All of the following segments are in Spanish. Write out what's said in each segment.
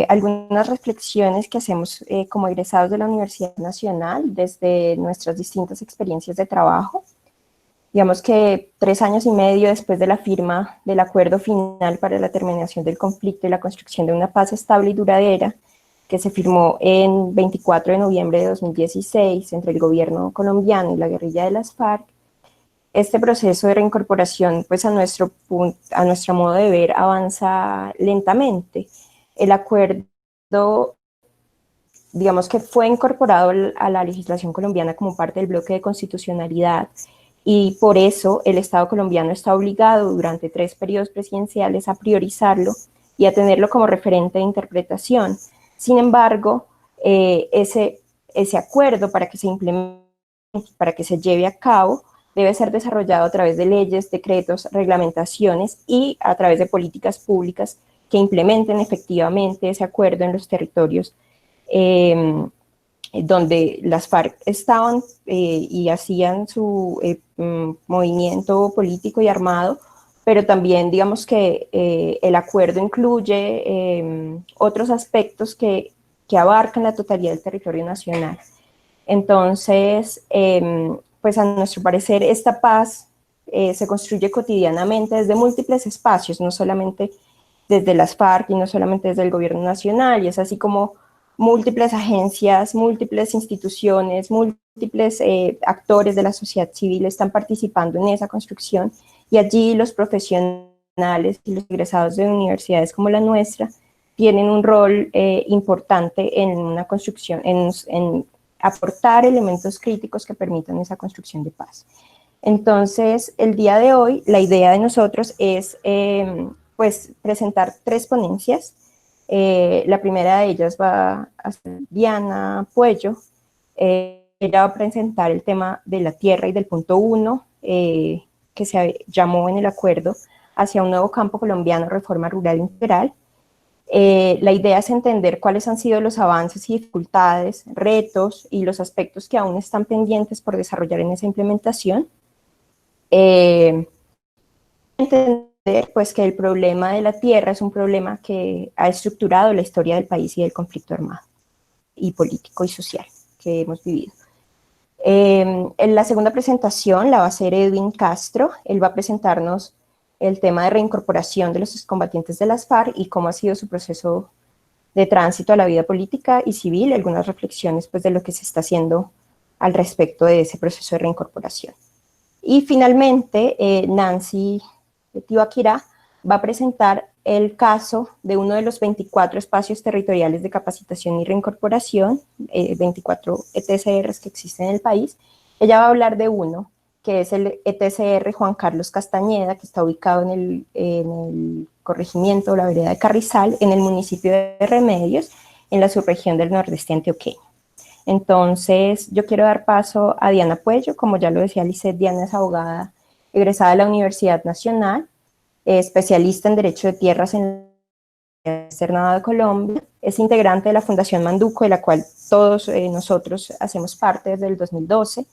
algunas reflexiones que hacemos como egresados de la Universidad Nacional desde nuestras distintas experiencias de trabajo. Digamos que 3 años y medio después de la firma del acuerdo final para la terminación del conflicto y la construcción de una paz estable y duradera, que se firmó en 24 de noviembre de 2016 entre el gobierno colombiano y la guerrilla de las FARC, este proceso de reincorporación, pues a nuestro modo de ver, avanza lentamente. El acuerdo, digamos que fue incorporado a la legislación colombiana como parte del bloque de constitucionalidad, y por eso el Estado colombiano está obligado durante 3 periodos presidenciales a priorizarlo y a tenerlo como referente de interpretación. Sin embargo, ese acuerdo, para que se implemente, para que se lleve a cabo, debe ser desarrollado a través de leyes, decretos, reglamentaciones y a través de políticas públicas que implementen efectivamente ese acuerdo en los territorios donde las FARC estaban y hacían su movimiento político y armado, pero también digamos que el acuerdo incluye otros aspectos que abarcan la totalidad del territorio nacional. Entonces, pues a nuestro parecer, esta paz se construye cotidianamente desde múltiples espacios, no solamente desde las FARC y no solamente desde el gobierno nacional, y es así como múltiples agencias, múltiples instituciones, múltiples actores de la sociedad civil están participando en esa construcción, y allí los profesionales y los egresados de universidades como la nuestra tienen un rol importante en una construcción, en aportar elementos críticos que permitan esa construcción de paz. Entonces, el día de hoy, la idea de nosotros es pues presentar 3 ponencias. La primera de ellas va a ser Diana Puello. Ella va a presentar el tema de la tierra y del punto 1, que se llamó en el acuerdo hacia un nuevo campo colombiano, reforma rural integral. La idea es entender cuáles han sido los avances y dificultades, retos y los aspectos que aún están pendientes por desarrollar en esa implementación. Entender pues que el problema de la tierra es un problema que ha estructurado la historia del país y del conflicto armado y político y social que hemos vivido. En la segunda presentación la va a hacer Edwin Castro. Él va a presentarnos el tema de reincorporación de los excombatientes de las FARC y cómo ha sido su proceso de tránsito a la vida política y civil, algunas reflexiones pues, de lo que se está haciendo al respecto de ese proceso de reincorporación. Y finalmente, Nancy Tibaquirá va a presentar el caso de uno de los 24 espacios territoriales de capacitación y reincorporación, 24 ETCRs que existen en el país. Ella va a hablar de uno, que es el ETCR Juan Carlos Castañeda, que está ubicado en el corregimiento de la vereda de Carrizal, en el municipio de Remedios, en la subregión del nordeste antioqueño. Entonces, yo quiero dar paso a Diana Puello. Como ya lo decía Lisset, Diana es abogada egresada de la Universidad Nacional, especialista en Derecho de Tierras en la Externado de Colombia, es integrante de la Fundación Manduco, de la cual todos nosotros hacemos parte desde el 2012,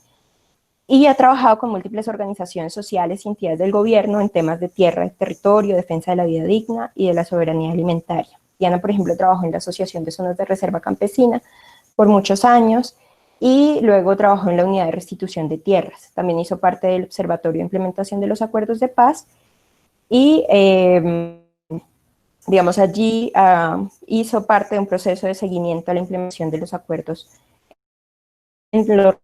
y ha trabajado con múltiples organizaciones sociales y entidades del gobierno en temas de tierra, territorio, defensa de la vida digna y de la soberanía alimentaria. Diana, por ejemplo, trabajó en la Asociación de Zonas de Reserva Campesina por muchos años, y luego trabajó en la Unidad de Restitución de Tierras. También hizo parte del Observatorio de Implementación de los Acuerdos de Paz, y digamos allí hizo parte de un proceso de seguimiento a la implementación de los acuerdos en lo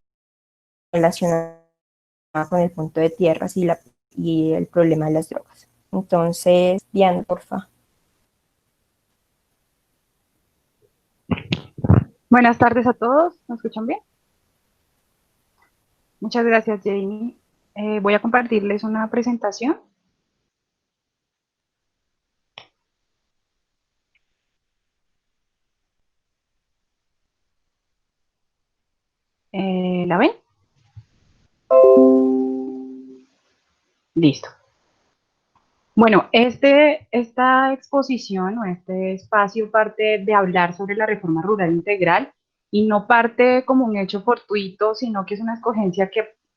relacionado con el punto de tierras y el problema de las drogas. Entonces, Diana, porfa. Buenas tardes a todos, ¿me escuchan bien? Muchas gracias, Jamie. Voy a compartirles una presentación. ¿La ven? Listo. Bueno, esta exposición o este espacio parte de hablar sobre la reforma rural integral y no parte como un hecho fortuito, sino que es una escogencia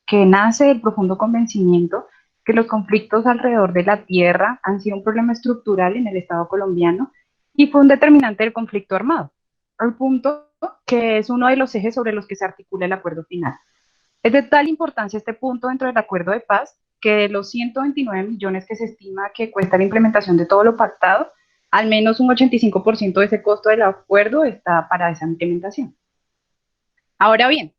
que nace del profundo convencimiento que los conflictos alrededor de la tierra han sido un problema estructural en el Estado colombiano y fue un determinante del conflicto armado, al punto que es uno de los ejes sobre los que se articula el acuerdo final. Es de tal importancia este punto dentro del acuerdo de paz que de los 129 millones que se estima que cuesta la implementación de todo lo pactado, al menos un 85% de ese costo del acuerdo está para esa implementación. Ahora bien,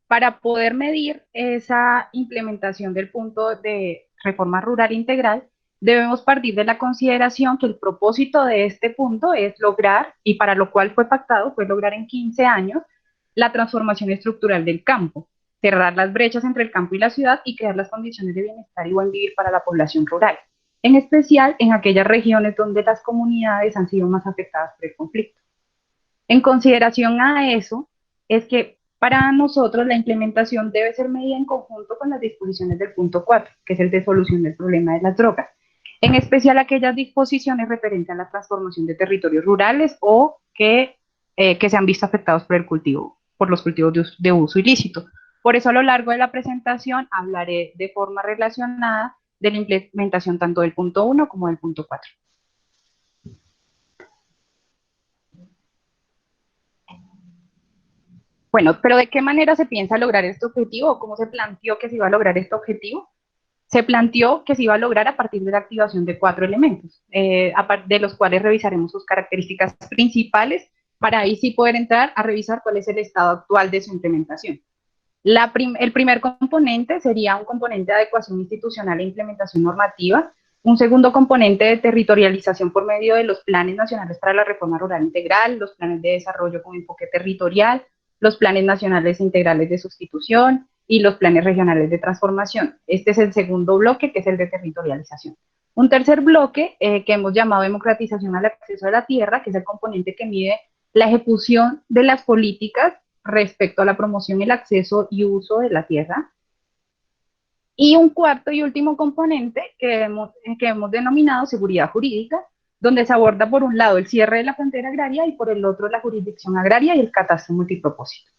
para poder medir esa implementación del punto de reforma rural integral, debemos partir de la consideración que el propósito de este punto es lograr, y para lo cual fue pactado, fue lograr en 15 años la transformación estructural del campo, cerrar las brechas entre el campo y la ciudad y crear las condiciones de bienestar y buen vivir para la población rural, en especial en aquellas regiones donde las comunidades han sido más afectadas por el conflicto. En consideración a eso, es que para nosotros la implementación debe ser medida en conjunto con las disposiciones del punto 4, que es el de solución del problema de las drogas, en especial aquellas disposiciones referentes a la transformación de territorios rurales o que se han visto afectados por el cultivo, por los cultivos de uso ilícito. Por eso a lo largo de la presentación hablaré de forma relacionada de la implementación tanto del punto 1 como del punto 4. Bueno, pero ¿de qué manera se piensa lograr este objetivo? ¿Cómo se planteó que se iba a lograr este objetivo? Se planteó que se iba a lograr a partir de la activación de 4 elementos, de los cuales revisaremos sus características principales para ahí sí poder entrar a revisar cuál es el estado actual de su implementación. El primer componente sería un componente de adecuación institucional e implementación normativa, un segundo componente de territorialización por medio de los planes nacionales para la reforma rural integral, los planes de desarrollo con enfoque territorial, los planes nacionales integrales de sustitución y los planes regionales de transformación. Este es el segundo bloque, que es el de territorialización. Un tercer bloque que hemos llamado democratización al acceso a la tierra, que es el componente que mide la ejecución de las políticas respecto a la promoción, el acceso y uso de la tierra. Y un cuarto y último componente que hemos denominado seguridad jurídica, donde se aborda por un lado el cierre de la frontera agraria y por el otro la jurisdicción agraria y el catastro multipropósito.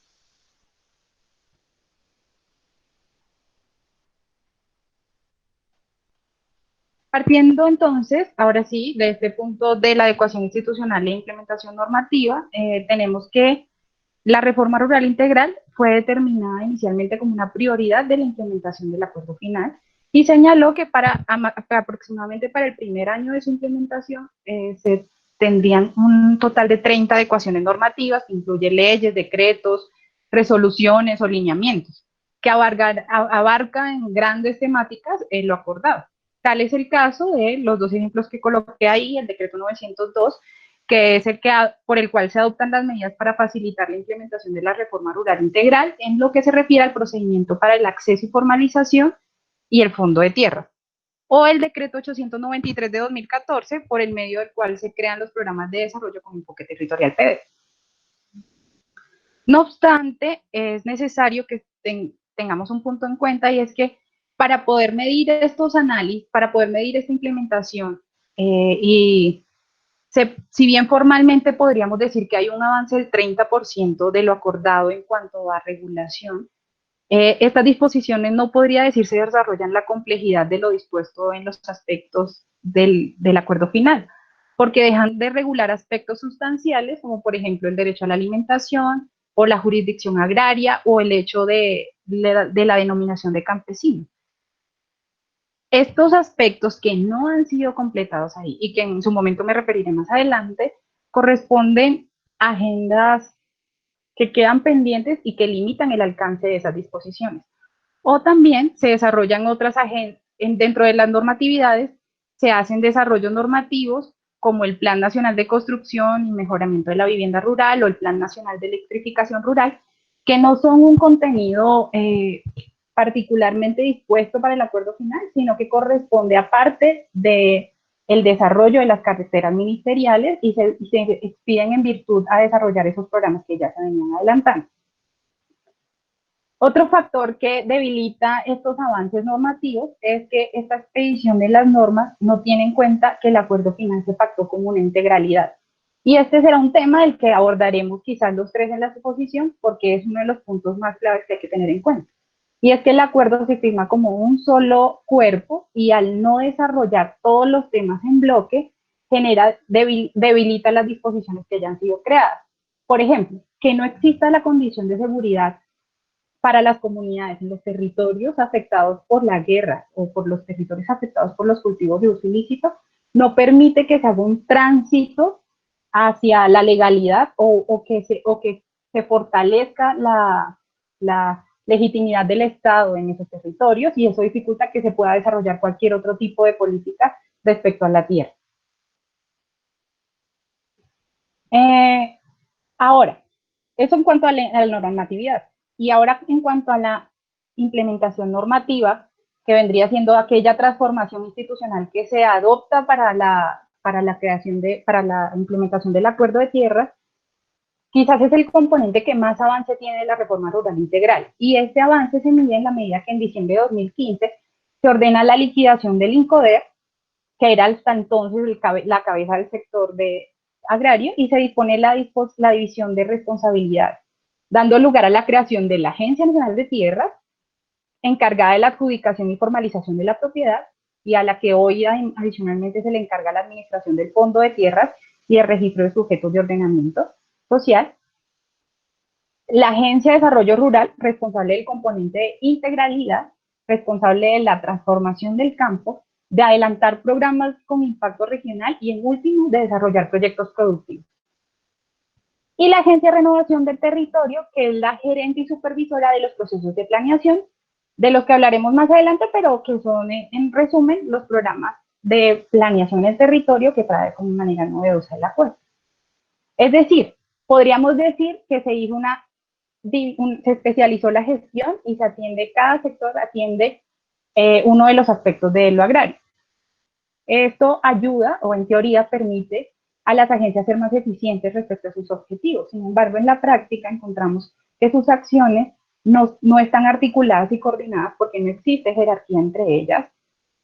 Partiendo entonces, ahora sí, de este punto de la adecuación institucional e implementación normativa, tenemos que la reforma rural integral fue determinada inicialmente como una prioridad de la implementación del acuerdo final y señaló que aproximadamente para el primer año de su implementación se tendrían un total de 30 adecuaciones normativas, que incluye leyes, decretos, resoluciones o lineamientos, que abarca en grandes temáticas lo acordado. Tal es el caso de los dos ejemplos que coloqué ahí, el decreto 902, que es por el cual se adoptan las medidas para facilitar la implementación de la reforma rural integral en lo que se refiere al procedimiento para el acceso y formalización y el fondo de tierra. O el decreto 893 de 2014, por el medio del cual se crean los programas de desarrollo con enfoque territorial PD. No obstante, es necesario que tengamos un punto en cuenta, y es que para poder medir estos análisis, para poder medir esta implementación si bien formalmente podríamos decir que hay un avance del 30% de lo acordado en cuanto a regulación, estas disposiciones no podría decirse desarrollan la complejidad de lo dispuesto en los aspectos del acuerdo final, porque dejan de regular aspectos sustanciales, como por ejemplo el derecho a la alimentación, o la jurisdicción agraria, o el hecho de la denominación de campesino. Estos aspectos que no han sido completados ahí y que en su momento me referiré más adelante, corresponden a agendas que quedan pendientes y que limitan el alcance de esas disposiciones. O también se desarrollan otras agendas, dentro de las normatividades se hacen desarrollos normativos como el Plan Nacional de Construcción y Mejoramiento de la Vivienda Rural o el Plan Nacional de Electrificación Rural, que no son un contenido particularmente dispuesto para el acuerdo final, sino que corresponde a parte de el desarrollo de las carreteras ministeriales y se expiden en virtud a desarrollar esos programas que ya se venían adelantando. Otro factor que debilita estos avances normativos es que esta expedición de las normas no tiene en cuenta que el acuerdo final se pactó como una integralidad. Y este será un tema del que abordaremos quizás los tres en la exposición, porque es uno de los puntos más claves que hay que tener en cuenta. Y es que el acuerdo se firma como un solo cuerpo y al no desarrollar todos los temas en bloque, debilita las disposiciones que ya han sido creadas. Por ejemplo, que no exista la condición de seguridad para las comunidades en los territorios afectados por la guerra o por los territorios afectados por los cultivos de uso ilícito, no permite que se haga un tránsito hacia la legalidad o que se fortalezca la legitimidad del Estado en esos territorios, y eso dificulta que se pueda desarrollar cualquier otro tipo de política respecto a la tierra. Ahora, eso en cuanto a la normatividad. Y ahora en cuanto a la implementación normativa, que vendría siendo aquella transformación institucional que se adopta para la implementación del acuerdo de tierras, quizás es el componente que más avance tiene la reforma rural integral. Y este avance se mide en la medida que en diciembre de 2015 se ordena la liquidación del INCODER, que era hasta entonces la cabeza del sector agrario, y se dispone la división de responsabilidades, dando lugar a la creación de la Agencia Nacional de Tierras, encargada de la adjudicación y formalización de la propiedad, y a la que hoy adicionalmente se le encarga la administración del Fondo de Tierras y el registro de sujetos de ordenamiento social. La Agencia de Desarrollo Rural, responsable del componente de integralidad, responsable de la transformación del campo, de adelantar programas con impacto regional y, en último, de desarrollar proyectos productivos. Y la Agencia de Renovación del Territorio, que es la gerente y supervisora de los procesos de planeación, de los que hablaremos más adelante, pero que son, en resumen, los programas de planeación del territorio que trae como manera novedosa el acuerdo. Es decir, podríamos decir que se hizo se especializó la gestión y se atiende, cada sector atiende uno de los aspectos de lo agrario. Esto ayuda, o en teoría permite, a las agencias ser más eficientes respecto a sus objetivos. Sin embargo, en la práctica encontramos que sus acciones no están articuladas y coordinadas porque no existe jerarquía entre ellas,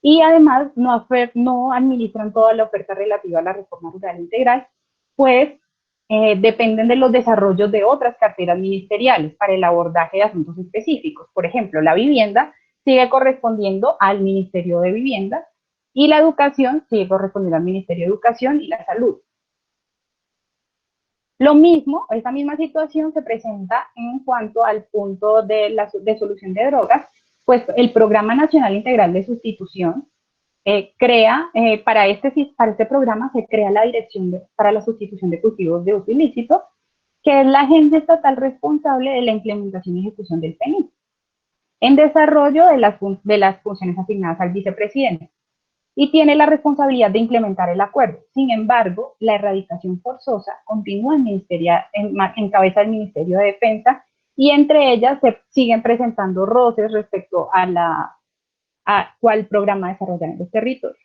y además no administran toda la oferta relativa a la reforma rural integral, pues dependen de los desarrollos de otras carteras ministeriales para el abordaje de asuntos específicos. Por ejemplo, la vivienda sigue correspondiendo al Ministerio de Vivienda, y la educación sigue correspondiendo al Ministerio de Educación y la Salud. Lo mismo, esta misma situación se presenta en cuanto al punto de solución de drogas, pues el Programa Nacional Integral de Sustitución para este programa se crea la Dirección para la Sustitución de Cultivos de Uso Ilícito, que es la agencia estatal responsable de la implementación y ejecución del PNI, en desarrollo de las funciones asignadas al vicepresidente, y tiene la responsabilidad de implementar el acuerdo. Sin embargo, la erradicación forzosa continúa en cabeza del Ministerio de Defensa, y entre ellas se siguen presentando roces respecto a cuál programa desarrollar en los territorios.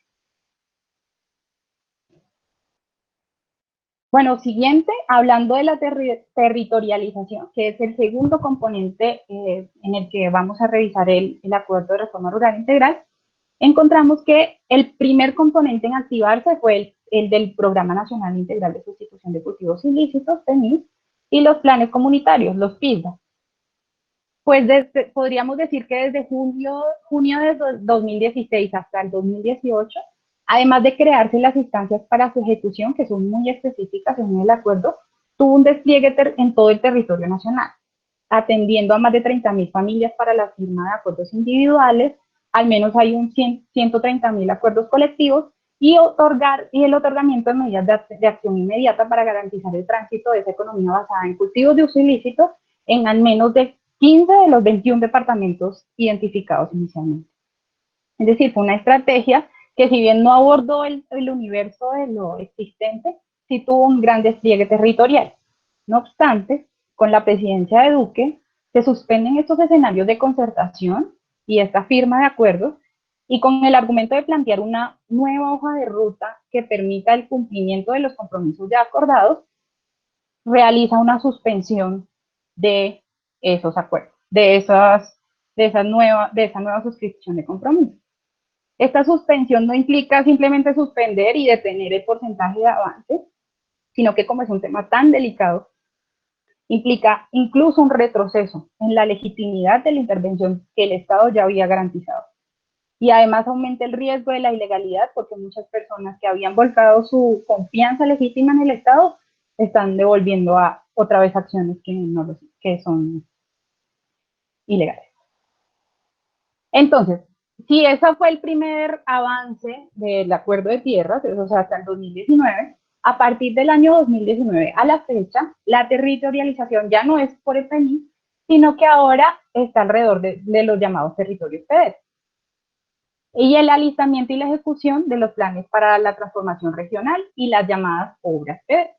Bueno, siguiente, hablando de la territorialización, que es el segundo componente en el que vamos a revisar el acuerdo de reforma rural integral, encontramos que el primer componente en activarse fue el del Programa Nacional Integral de Sustitución de Cultivos Ilícitos, PNI, y los planes comunitarios, los PISDA. Pues podríamos decir que desde junio de 2016 hasta el 2018, además de crearse las instancias para su ejecución, que son muy específicas en el acuerdo, tuvo un despliegue en todo el territorio nacional, atendiendo a más de 30.000 familias para la firma de acuerdos individuales. Al menos hay 130.000 acuerdos colectivos, y el otorgamiento de medidas de acción inmediata para garantizar el tránsito de esa economía basada en cultivos de uso ilícito en al menos de 15 de los 21 departamentos identificados inicialmente. Es decir, fue una estrategia que, si bien no abordó el universo de lo existente, sí tuvo un gran despliegue territorial. No obstante, con la presidencia de Duque, se suspenden estos escenarios de concertación y esta firma de acuerdos, y con el argumento de plantear una nueva hoja de ruta que permita el cumplimiento de los compromisos ya acordados, realiza una suspensión de esos acuerdos, de esa nueva suscripción de compromiso. Esta suspensión no implica simplemente suspender y detener el porcentaje de avances, sino que, como es un tema tan delicado, implica incluso un retroceso en la legitimidad de la intervención que el Estado ya había garantizado. y además aumenta el riesgo de la ilegalidad porque muchas personas que habían volcado su confianza legítima en el Estado están devolviendo a otra vez acciones que son ilegales. Entonces, si ese fue el primer avance del acuerdo de tierras, o sea, hasta el 2019, a partir del año 2019 a la fecha, la territorialización ya no es por el país, sino que ahora está alrededor de los llamados territorios FEDER. Y el alistamiento y la ejecución de los planes para la transformación regional y las llamadas obras FEDER.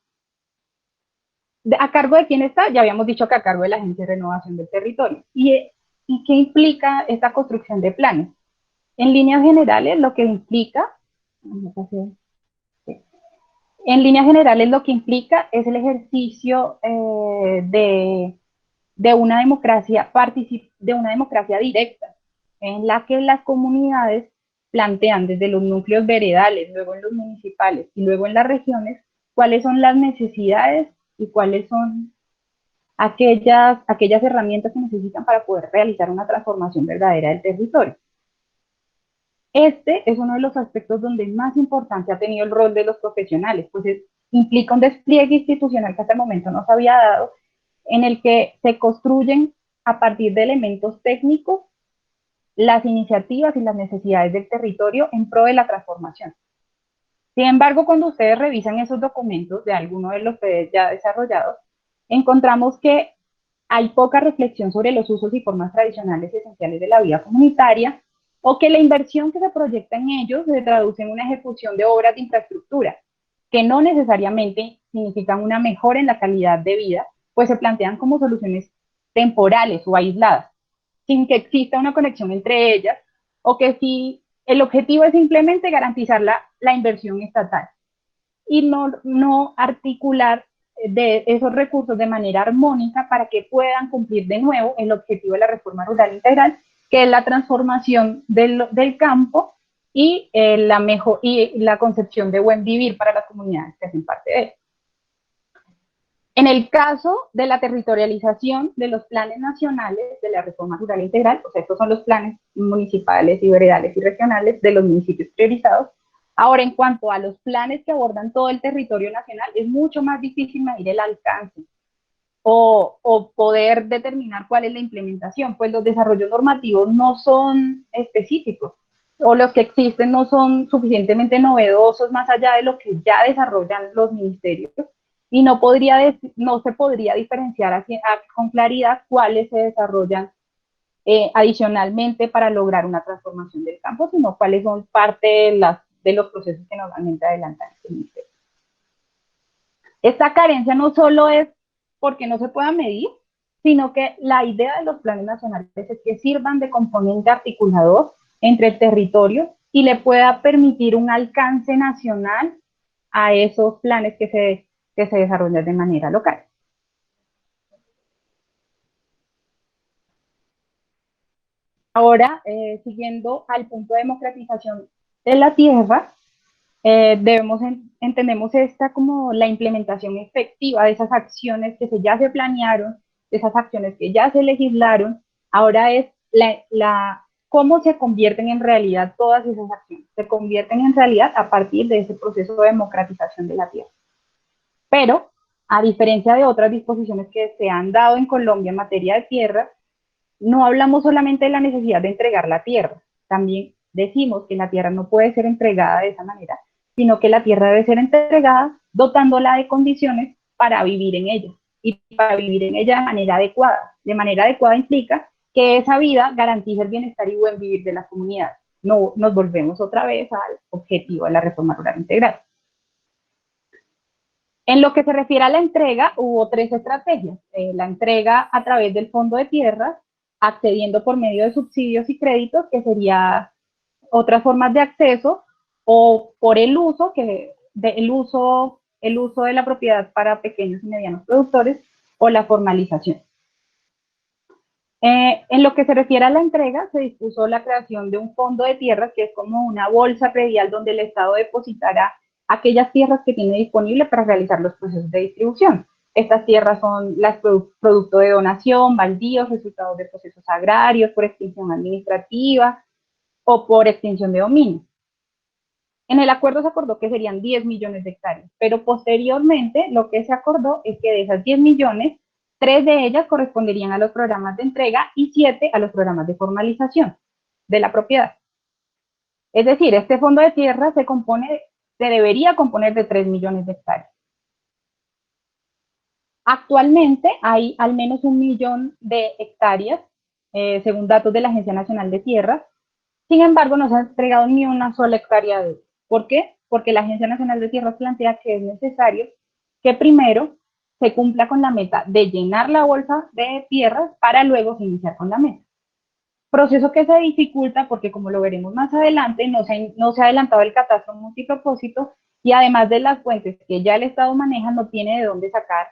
¿A cargo de quién está? Ya habíamos dicho que a cargo de la Agencia de Renovación del Territorio. ¿Y qué implica esta construcción de planes? En líneas generales, lo que implica, es el ejercicio de una democracia directa, en la que las comunidades plantean desde los núcleos veredales, luego en los municipales y luego en las regiones, cuáles son las necesidades y cuáles son aquellas herramientas que necesitan para poder realizar una transformación verdadera del territorio. Este es uno de los aspectos donde más importancia ha tenido el rol de los profesionales, pues implica un despliegue institucional que hasta el momento no se había dado, en el que se construyen a partir de elementos técnicos las iniciativas y las necesidades del territorio en pro de la transformación. Sin embargo, cuando ustedes revisan esos documentos de alguno de los PEDES ya desarrollados, encontramos que hay poca reflexión sobre los usos y formas tradicionales y esenciales de la vida comunitaria, o que la inversión que se proyecta en ellos se traduce en una ejecución de obras de infraestructura, que no necesariamente significan una mejora en la calidad de vida, pues se plantean como soluciones temporales o aisladas, sin que exista una conexión entre ellas, o que si el objetivo es simplemente garantizar la inversión estatal y no articular de esos recursos de manera armónica para que puedan cumplir de nuevo el objetivo de la reforma rural integral, que es la transformación del campo y la concepción de buen vivir para las comunidades que hacen parte de él. En el caso de la territorialización de los planes nacionales de la reforma rural integral, o sea, estos son los planes municipales y veredales y regionales de los municipios priorizados. Ahora, en cuanto a los planes que abordan todo el territorio nacional, es mucho más difícil medir el alcance o poder determinar cuál es la implementación, pues los desarrollos normativos no son específicos, o los que existen no son suficientemente novedosos más allá de lo que ya desarrollan los ministerios, y no se podría diferenciar con claridad cuáles se desarrollan adicionalmente para lograr una transformación del campo, sino cuáles son parte de los procesos que normalmente adelantan el ministerio. Esta carencia no solo es porque no se pueda medir, sino que la idea de los planes nacionales es que sirvan de componente articulador entre el territorio y le pueda permitir un alcance nacional a esos planes que se desarrollan de manera local. Ahora, siguiendo al punto de democratización de la tierra, entendemos esta como la implementación efectiva de esas acciones que ya se planearon, de esas acciones que ya se legislaron. Ahora es cómo se convierten en realidad todas esas acciones. Se convierten en realidad a partir de ese proceso de democratización de la tierra. Pero, a diferencia de otras disposiciones que se han dado en Colombia en materia de tierra, no hablamos solamente de la necesidad de entregar la tierra, también decimos que la tierra no puede ser entregada de esa manera, sino que la tierra debe ser entregada dotándola de condiciones para vivir en ella, y para vivir en ella de manera adecuada. De manera adecuada implica que esa vida garantice el bienestar y buen vivir de las comunidades. No nos volvemos otra vez al objetivo de la reforma rural integral. En lo que se refiere a la entrega, hubo 3 estrategias. La entrega a través del Fondo de Tierras, accediendo por medio de subsidios y créditos, que sería otras formas de acceso, o por el uso de la propiedad para pequeños y medianos productores, o la formalización. En lo que se refiere a la entrega, se dispuso la creación de un fondo de tierras, que es como una bolsa predial donde el Estado depositará aquellas tierras que tiene disponible para realizar los procesos de distribución. Estas tierras son las producto de donación, baldíos, resultados de procesos agrarios, por extinción administrativa, o por extinción de dominio. En el acuerdo se acordó que serían 10 millones de hectáreas, pero posteriormente lo que se acordó es que de esas 10 millones, 3 de ellas corresponderían a los programas de entrega y 7 a los programas de formalización de la propiedad. Es decir, este fondo de tierra se debería componer de 3 millones de hectáreas. Actualmente hay al menos 1 millón de hectáreas, según datos de la Agencia Nacional de Tierras. Sin embargo, no se ha entregado ni una sola hectárea de. ¿Por qué? Porque la Agencia Nacional de Tierras plantea que es necesario que primero se cumpla con la meta de llenar la bolsa de tierras para luego iniciar con la meta. Proceso que se dificulta porque, como lo veremos más adelante, no se ha adelantado el catastro multipropósito y además de las fuentes que ya el Estado maneja, no tiene de dónde sacar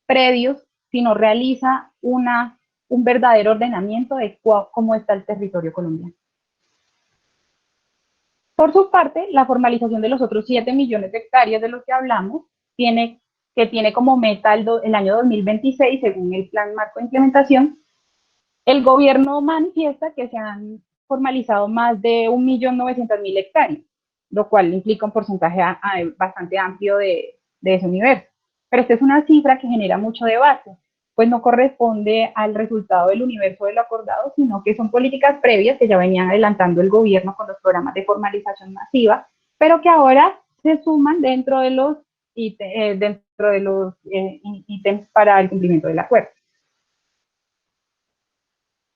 predios, sino realiza un verdadero ordenamiento de cómo está el territorio colombiano. Por su parte, la formalización de los otros 7 millones de hectáreas de los que hablamos, tiene como meta el año 2026, según el Plan Marco de Implementación. El gobierno manifiesta que se han formalizado más de 1.900.000 hectáreas, lo cual implica un porcentaje bastante amplio de ese universo. Pero esta es una cifra que genera mucho debate, pues no corresponde al resultado del universo de lo acordado, sino que son políticas previas que ya venían adelantando el gobierno con los programas de formalización masiva, pero que ahora se suman dentro de los ítems para el cumplimiento del acuerdo.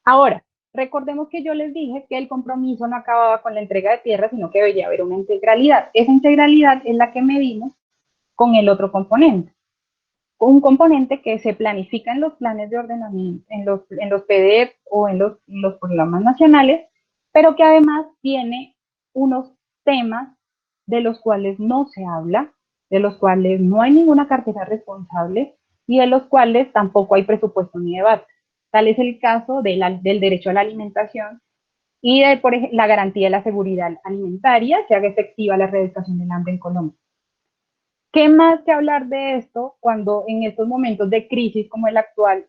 Ahora, recordemos que yo les dije que el compromiso no acababa con la entrega de tierra, sino que debería haber una integralidad. Esa integralidad es la que medimos con el otro componente. Un componente que se planifica en los planes de ordenamiento, en los PDF o en los programas nacionales, pero que además tiene unos temas de los cuales no se habla, de los cuales no hay ninguna cartera responsable y de los cuales tampoco hay presupuesto ni debate. Tal es el caso del derecho a la alimentación y de, por ejemplo, la garantía de la seguridad alimentaria, que haga efectiva la erradicación del hambre en Colombia. ¿Qué más que hablar de esto cuando en estos momentos de crisis como el actual,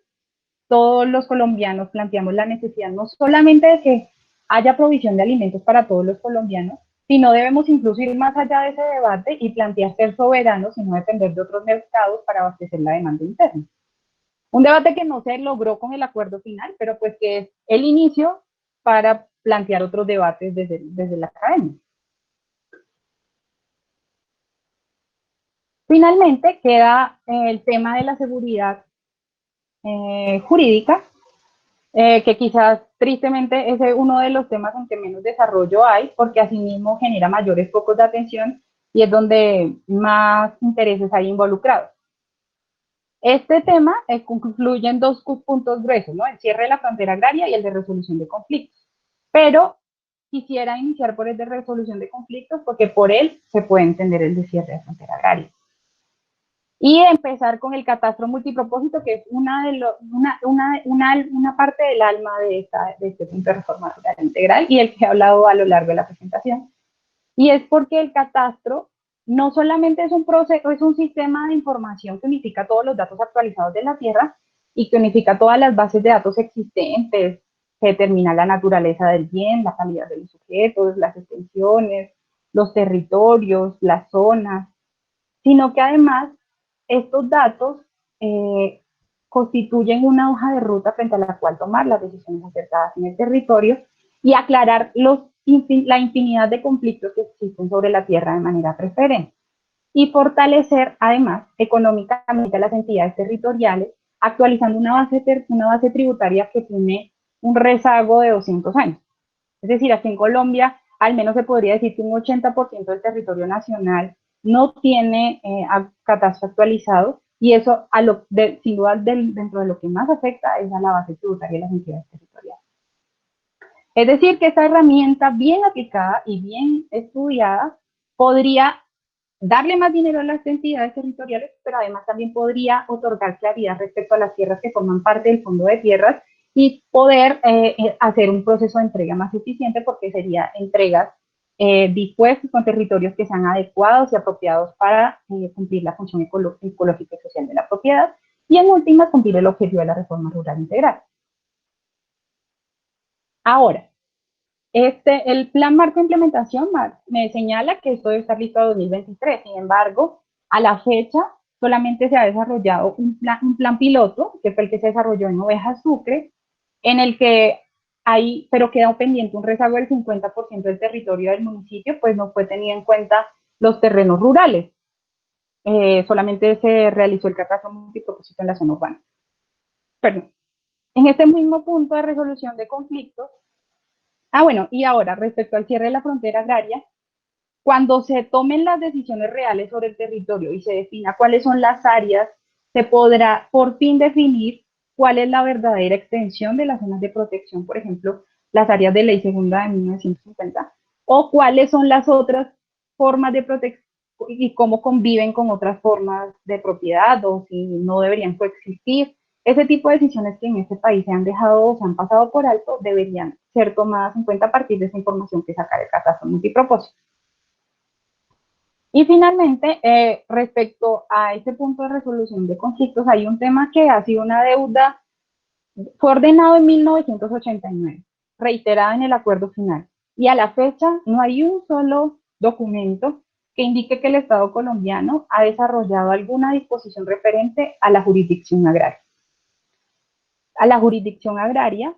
todos los colombianos planteamos la necesidad no solamente de que haya provisión de alimentos para todos los colombianos, sino debemos incluso ir más allá de ese debate y plantear ser soberanos y no depender de otros mercados para abastecer la demanda interna? Un debate que no se logró con el acuerdo final, pero pues que es el inicio para plantear otros debates desde la academia. Finalmente queda el tema de la seguridad jurídica, que quizás tristemente es uno de los temas en que menos desarrollo hay, porque asimismo genera mayores focos de atención y es donde más intereses hay involucrados. Este tema concluye en dos puntos gruesos, ¿no? El cierre de la frontera agraria y el de resolución de conflictos. Pero quisiera iniciar por el de resolución de conflictos porque por él se puede entender el de cierre de frontera agraria. Y empezar con el catastro multipropósito, que es una parte del alma de este punto de reforma rural integral y el que he hablado a lo largo de la presentación. Y es porque el catastro no solamente es un proceso, es un sistema de información que unifica todos los datos actualizados de la tierra y que unifica todas las bases de datos existentes, que determina la naturaleza del bien, la calidad de los sujetos, las extensiones, los territorios, las zonas, sino que además estos datos constituyen una hoja de ruta frente a la cual tomar las decisiones acertadas en el territorio y aclarar la infinidad de conflictos que existen sobre la tierra de manera preferente. Y fortalecer, además, económicamente a las entidades territoriales, actualizando una base tributaria que tiene un rezago de 200 años. Es decir, aquí en Colombia, al menos se podría decir que un 80% del territorio nacional no tiene catastro actualizado, y eso, sin duda, dentro de lo que más afecta es a la base tributaria de las entidades territoriales. Es decir, que esta herramienta bien aplicada y bien estudiada podría darle más dinero a las entidades territoriales, pero además también podría otorgar claridad respecto a las tierras que forman parte del fondo de tierras y poder hacer un proceso de entrega más eficiente, porque sería entregas dispuestas con territorios que sean adecuados y apropiados para cumplir la función ecológica y social de la propiedad y en últimas cumplir el objetivo de la reforma rural integral. Ahora, El plan marco de implementación me señala que esto debe estar listo a 2023. Sin embargo, a la fecha solamente se ha desarrollado un plan piloto, que fue el que se desarrolló en Ovejas Sucre, en el que hay, pero queda pendiente un rezago del 50% del territorio del municipio, pues no fue tenido en cuenta los terrenos rurales. Solamente se realizó el catastro multipropósito en la zona urbana. Perdón. En este mismo punto de resolución de conflictos, bueno, y ahora, respecto al cierre de la frontera agraria, cuando se tomen las decisiones reales sobre el territorio y se defina cuáles son las áreas, se podrá por fin definir cuál es la verdadera extensión de las zonas de protección, por ejemplo, las áreas de ley segunda de 1950, o cuáles son las otras formas de protección y cómo conviven con otras formas de propiedad o si no deberían coexistir. Ese tipo de decisiones que en este país se han dejado o se han pasado por alto deberían ser tomadas en cuenta a partir de esa información que saca el catastro multipropósito. Y finalmente, respecto a ese punto de resolución de conflictos, hay un tema que ha sido una deuda, fue ordenado en 1989, reiterada en el acuerdo final, y a la fecha no hay un solo documento que indique que el Estado colombiano ha desarrollado alguna disposición referente a la jurisdicción agraria. A la jurisdicción agraria,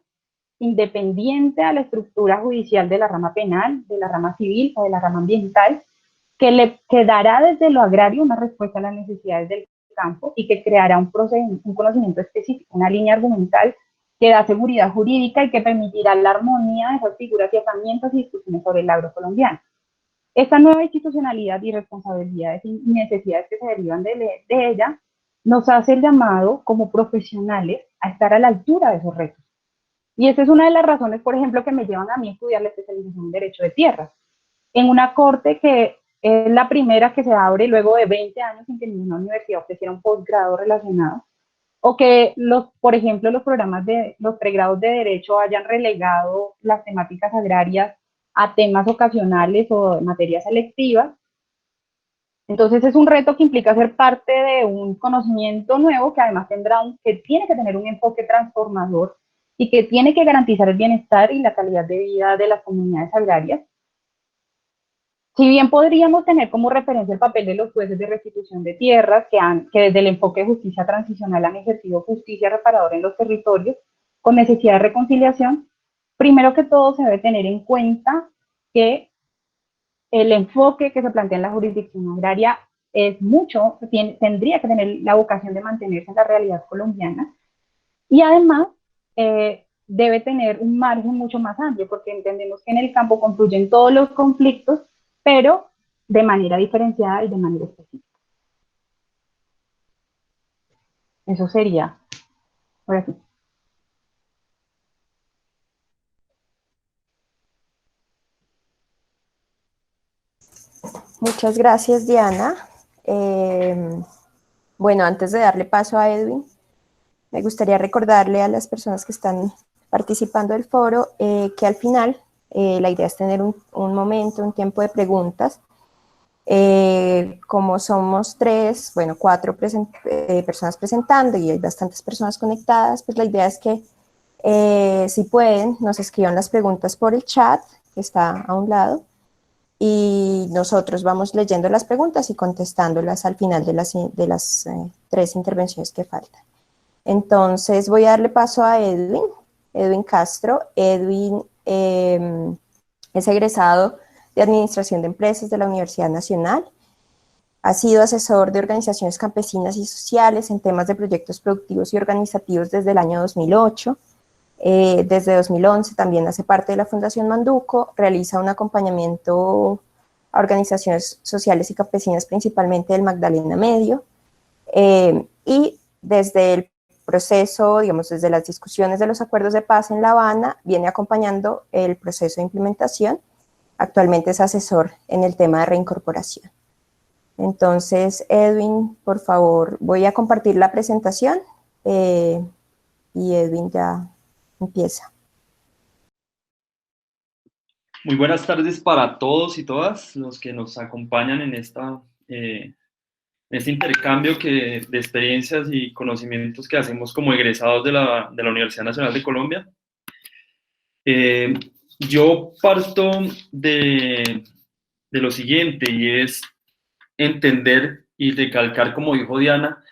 independiente a la estructura judicial de la rama penal, de la rama civil o de la rama ambiental, que dará desde lo agrario una respuesta a las necesidades del campo y que creará un conocimiento específico, una línea argumental que da seguridad jurídica y que permitirá la armonía de esas figuras y herramientas y discusiones sobre el agro colombiano. Esta nueva institucionalidad y responsabilidades y necesidades que se derivan de ella nos hace el llamado como profesionales a estar a la altura de esos retos. Y esa es una de las razones, por ejemplo, que me llevan a mí a estudiar la especialización en Derecho de Tierras, en una corte que es la primera que se abre luego de 20 años en que ninguna universidad ofreciera un posgrado relacionado, o que, por ejemplo, los pregrados de Derecho hayan relegado las temáticas agrarias a temas ocasionales o materias selectivas. Entonces es un reto que implica ser parte de un conocimiento nuevo que además que tiene que tener un enfoque transformador y que tiene que garantizar el bienestar y la calidad de vida de las comunidades agrarias. Si bien podríamos tener como referencia el papel de los jueces de restitución de tierras que desde el enfoque de justicia transicional han ejercido justicia reparadora en los territorios con necesidad de reconciliación, primero que todo se debe tener en cuenta que el enfoque que se plantea en la jurisdicción agraria tendría que tener la vocación de mantenerse en la realidad colombiana y además debe tener un margen mucho más amplio porque entendemos que en el campo confluyen todos los conflictos, pero de manera diferenciada y de manera específica. Eso sería. Ahora sí. Muchas gracias, Diana. Bueno, antes de darle paso a Edwin, me gustaría recordarle a las personas que están participando del foro que al final la idea es tener un momento, un tiempo de preguntas. Como somos cuatro personas presentando y hay bastantes personas conectadas, pues la idea es que si pueden nos escriban las preguntas por el chat que está a un lado y nosotros vamos leyendo las preguntas y contestándolas al final de las 3 intervenciones que faltan. Entonces voy a darle paso a Edwin Castro. Edwin es egresado de Administración de Empresas de la Universidad Nacional. Ha sido asesor de organizaciones campesinas y sociales en temas de proyectos productivos y organizativos desde el año 2008. Desde 2011 también hace parte de la Fundación Manduco, realiza un acompañamiento a organizaciones sociales y campesinas, principalmente del Magdalena Medio, y desde el proceso, digamos, desde las discusiones de los acuerdos de paz en La Habana, viene acompañando el proceso de implementación. Actualmente es asesor en el tema de reincorporación. Entonces, Edwin, por favor, voy a compartir la presentación y Edwin ya empieza. Muy buenas tardes para todos y todas los que nos acompañan en este intercambio de experiencias y conocimientos que hacemos como egresados de la Universidad Nacional de Colombia. yo parto de lo siguiente, y es entender y recalcar, como dijo Diana,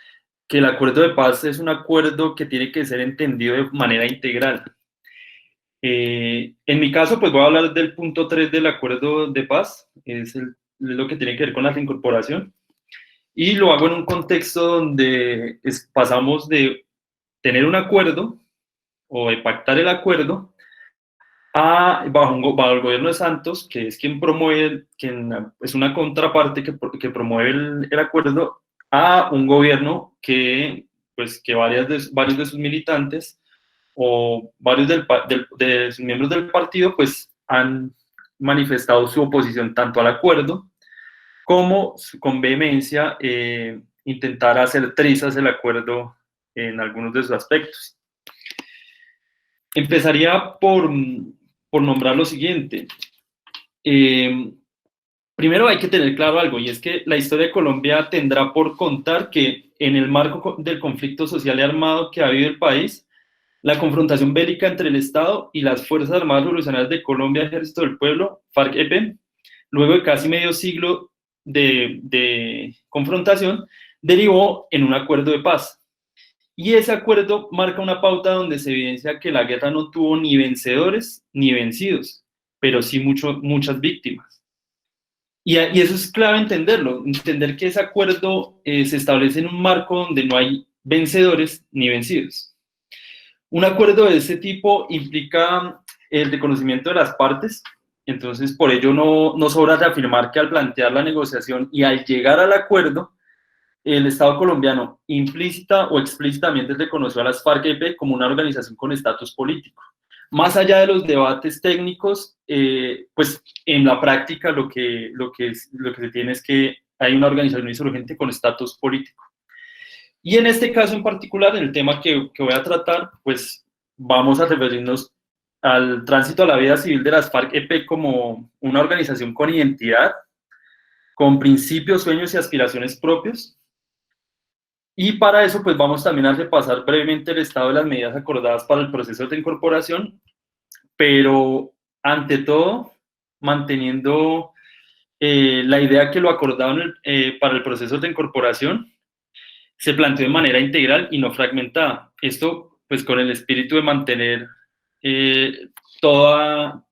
que el acuerdo de paz es un acuerdo que tiene que ser entendido de manera integral. En mi caso, pues voy a hablar del punto 3 del acuerdo de paz, lo que tiene que ver con la reincorporación, y lo hago en un contexto donde pasamos de tener un acuerdo o de pactar el acuerdo bajo el gobierno de Santos, que es quien promueve, quien es una contraparte que promueve el acuerdo, a un gobierno que, pues, que varios de sus militantes o varios de sus miembros del partido, pues, han manifestado su oposición tanto al acuerdo como con vehemencia intentar hacer trizas el acuerdo en algunos de sus aspectos. Empezaría por nombrar lo siguiente. Primero hay que tener claro algo, y es que la historia de Colombia tendrá por contar que en el marco del conflicto social y armado que ha vivido el país, la confrontación bélica entre el Estado y las Fuerzas Armadas Revolucionarias de Colombia, Ejército del Pueblo, FARC-EP, luego de casi medio siglo de confrontación, derivó en un acuerdo de paz. Y ese acuerdo marca una pauta donde se evidencia que la guerra no tuvo ni vencedores ni vencidos, pero sí muchas víctimas. Y eso es clave entenderlo, entender que ese acuerdo se establece en un marco donde no hay vencedores ni vencidos. Un acuerdo de ese tipo implica el reconocimiento de las partes, entonces por ello no sobra reafirmar que al plantear la negociación y al llegar al acuerdo, el Estado colombiano implícita o explícitamente reconoció a las FARC-EP como una organización con estatus político. Más allá de los debates técnicos, pues en la práctica lo que se tiene es que hay una organización insurgente con estatus político. Y en este caso en particular, en el tema que voy a tratar, pues vamos a referirnos al tránsito a la vida civil de las FARC-EP como una organización con identidad, con principios, sueños y aspiraciones propios. Y para eso, pues vamos también a repasar brevemente el estado de las medidas acordadas para el proceso de incorporación, pero ante todo, manteniendo la idea que lo acordado para el proceso de incorporación se planteó de manera integral y no fragmentada. Esto, pues, con el espíritu de mantener todos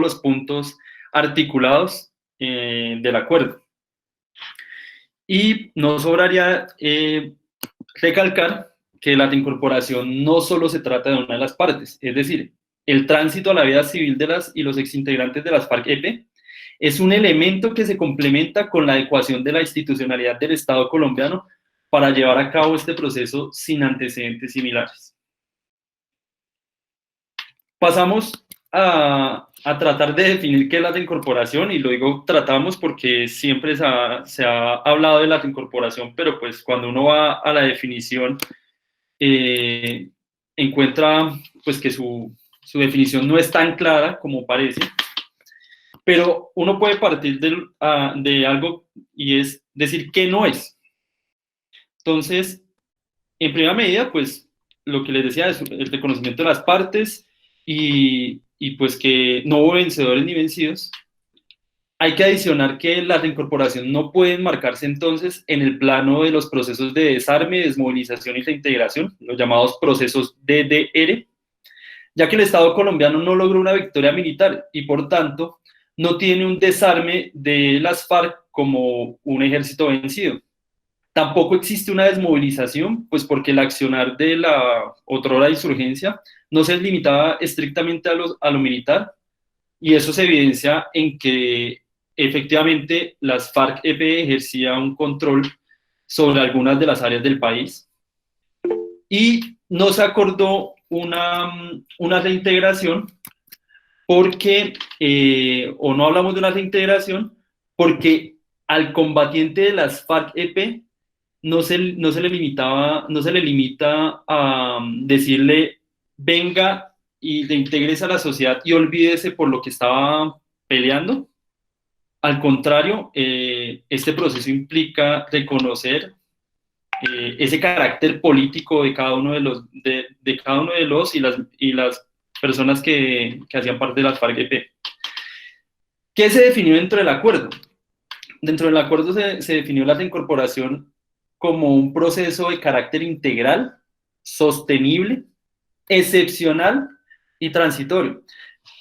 los puntos articulados del acuerdo. Y no sobraría recalcar que la reincorporación no solo se trata de una de las partes, es decir, el tránsito a la vida civil de las y los exintegrantes de las FARC-EP es un elemento que se complementa con la adecuación de la institucionalidad del Estado colombiano para llevar a cabo este proceso sin antecedentes similares. Pasamos a tratar de definir qué es la reincorporación, y lo digo tratamos porque siempre se ha hablado de la reincorporación, pero pues cuando uno va a la definición encuentra pues que su definición no es tan clara como parece, pero uno puede partir de algo, y es decir qué no es. Entonces, en primera medida, pues lo que les decía es el reconocimiento de las partes y pues que no hubo vencedores ni vencidos. Hay que adicionar que la reincorporación no puede enmarcarse entonces en el plano de los procesos de desarme, desmovilización y reintegración, los llamados procesos DDR, ya que el Estado colombiano no logró una victoria militar y por tanto no tiene un desarme de las FARC como un ejército vencido. Tampoco existe una desmovilización, pues porque el accionar de la otrora insurgencia no se limitaba estrictamente a lo militar, y eso se evidencia en que efectivamente las FARC-EP ejercían un control sobre algunas de las áreas del país, y no se acordó una reintegración porque, o no hablamos de una reintegración, porque al combatiente de las FARC-EP no se le limita a decirle venga y reintégrese a la sociedad y olvídese por lo que estaba peleando. Al contrario, este proceso implica reconocer ese carácter político de cada uno de los y las personas que hacían parte de las FARC-EP. ¿Qué se definió dentro del acuerdo? Dentro del acuerdo se definió la reincorporación como un proceso de carácter integral, sostenible, excepcional y transitorio,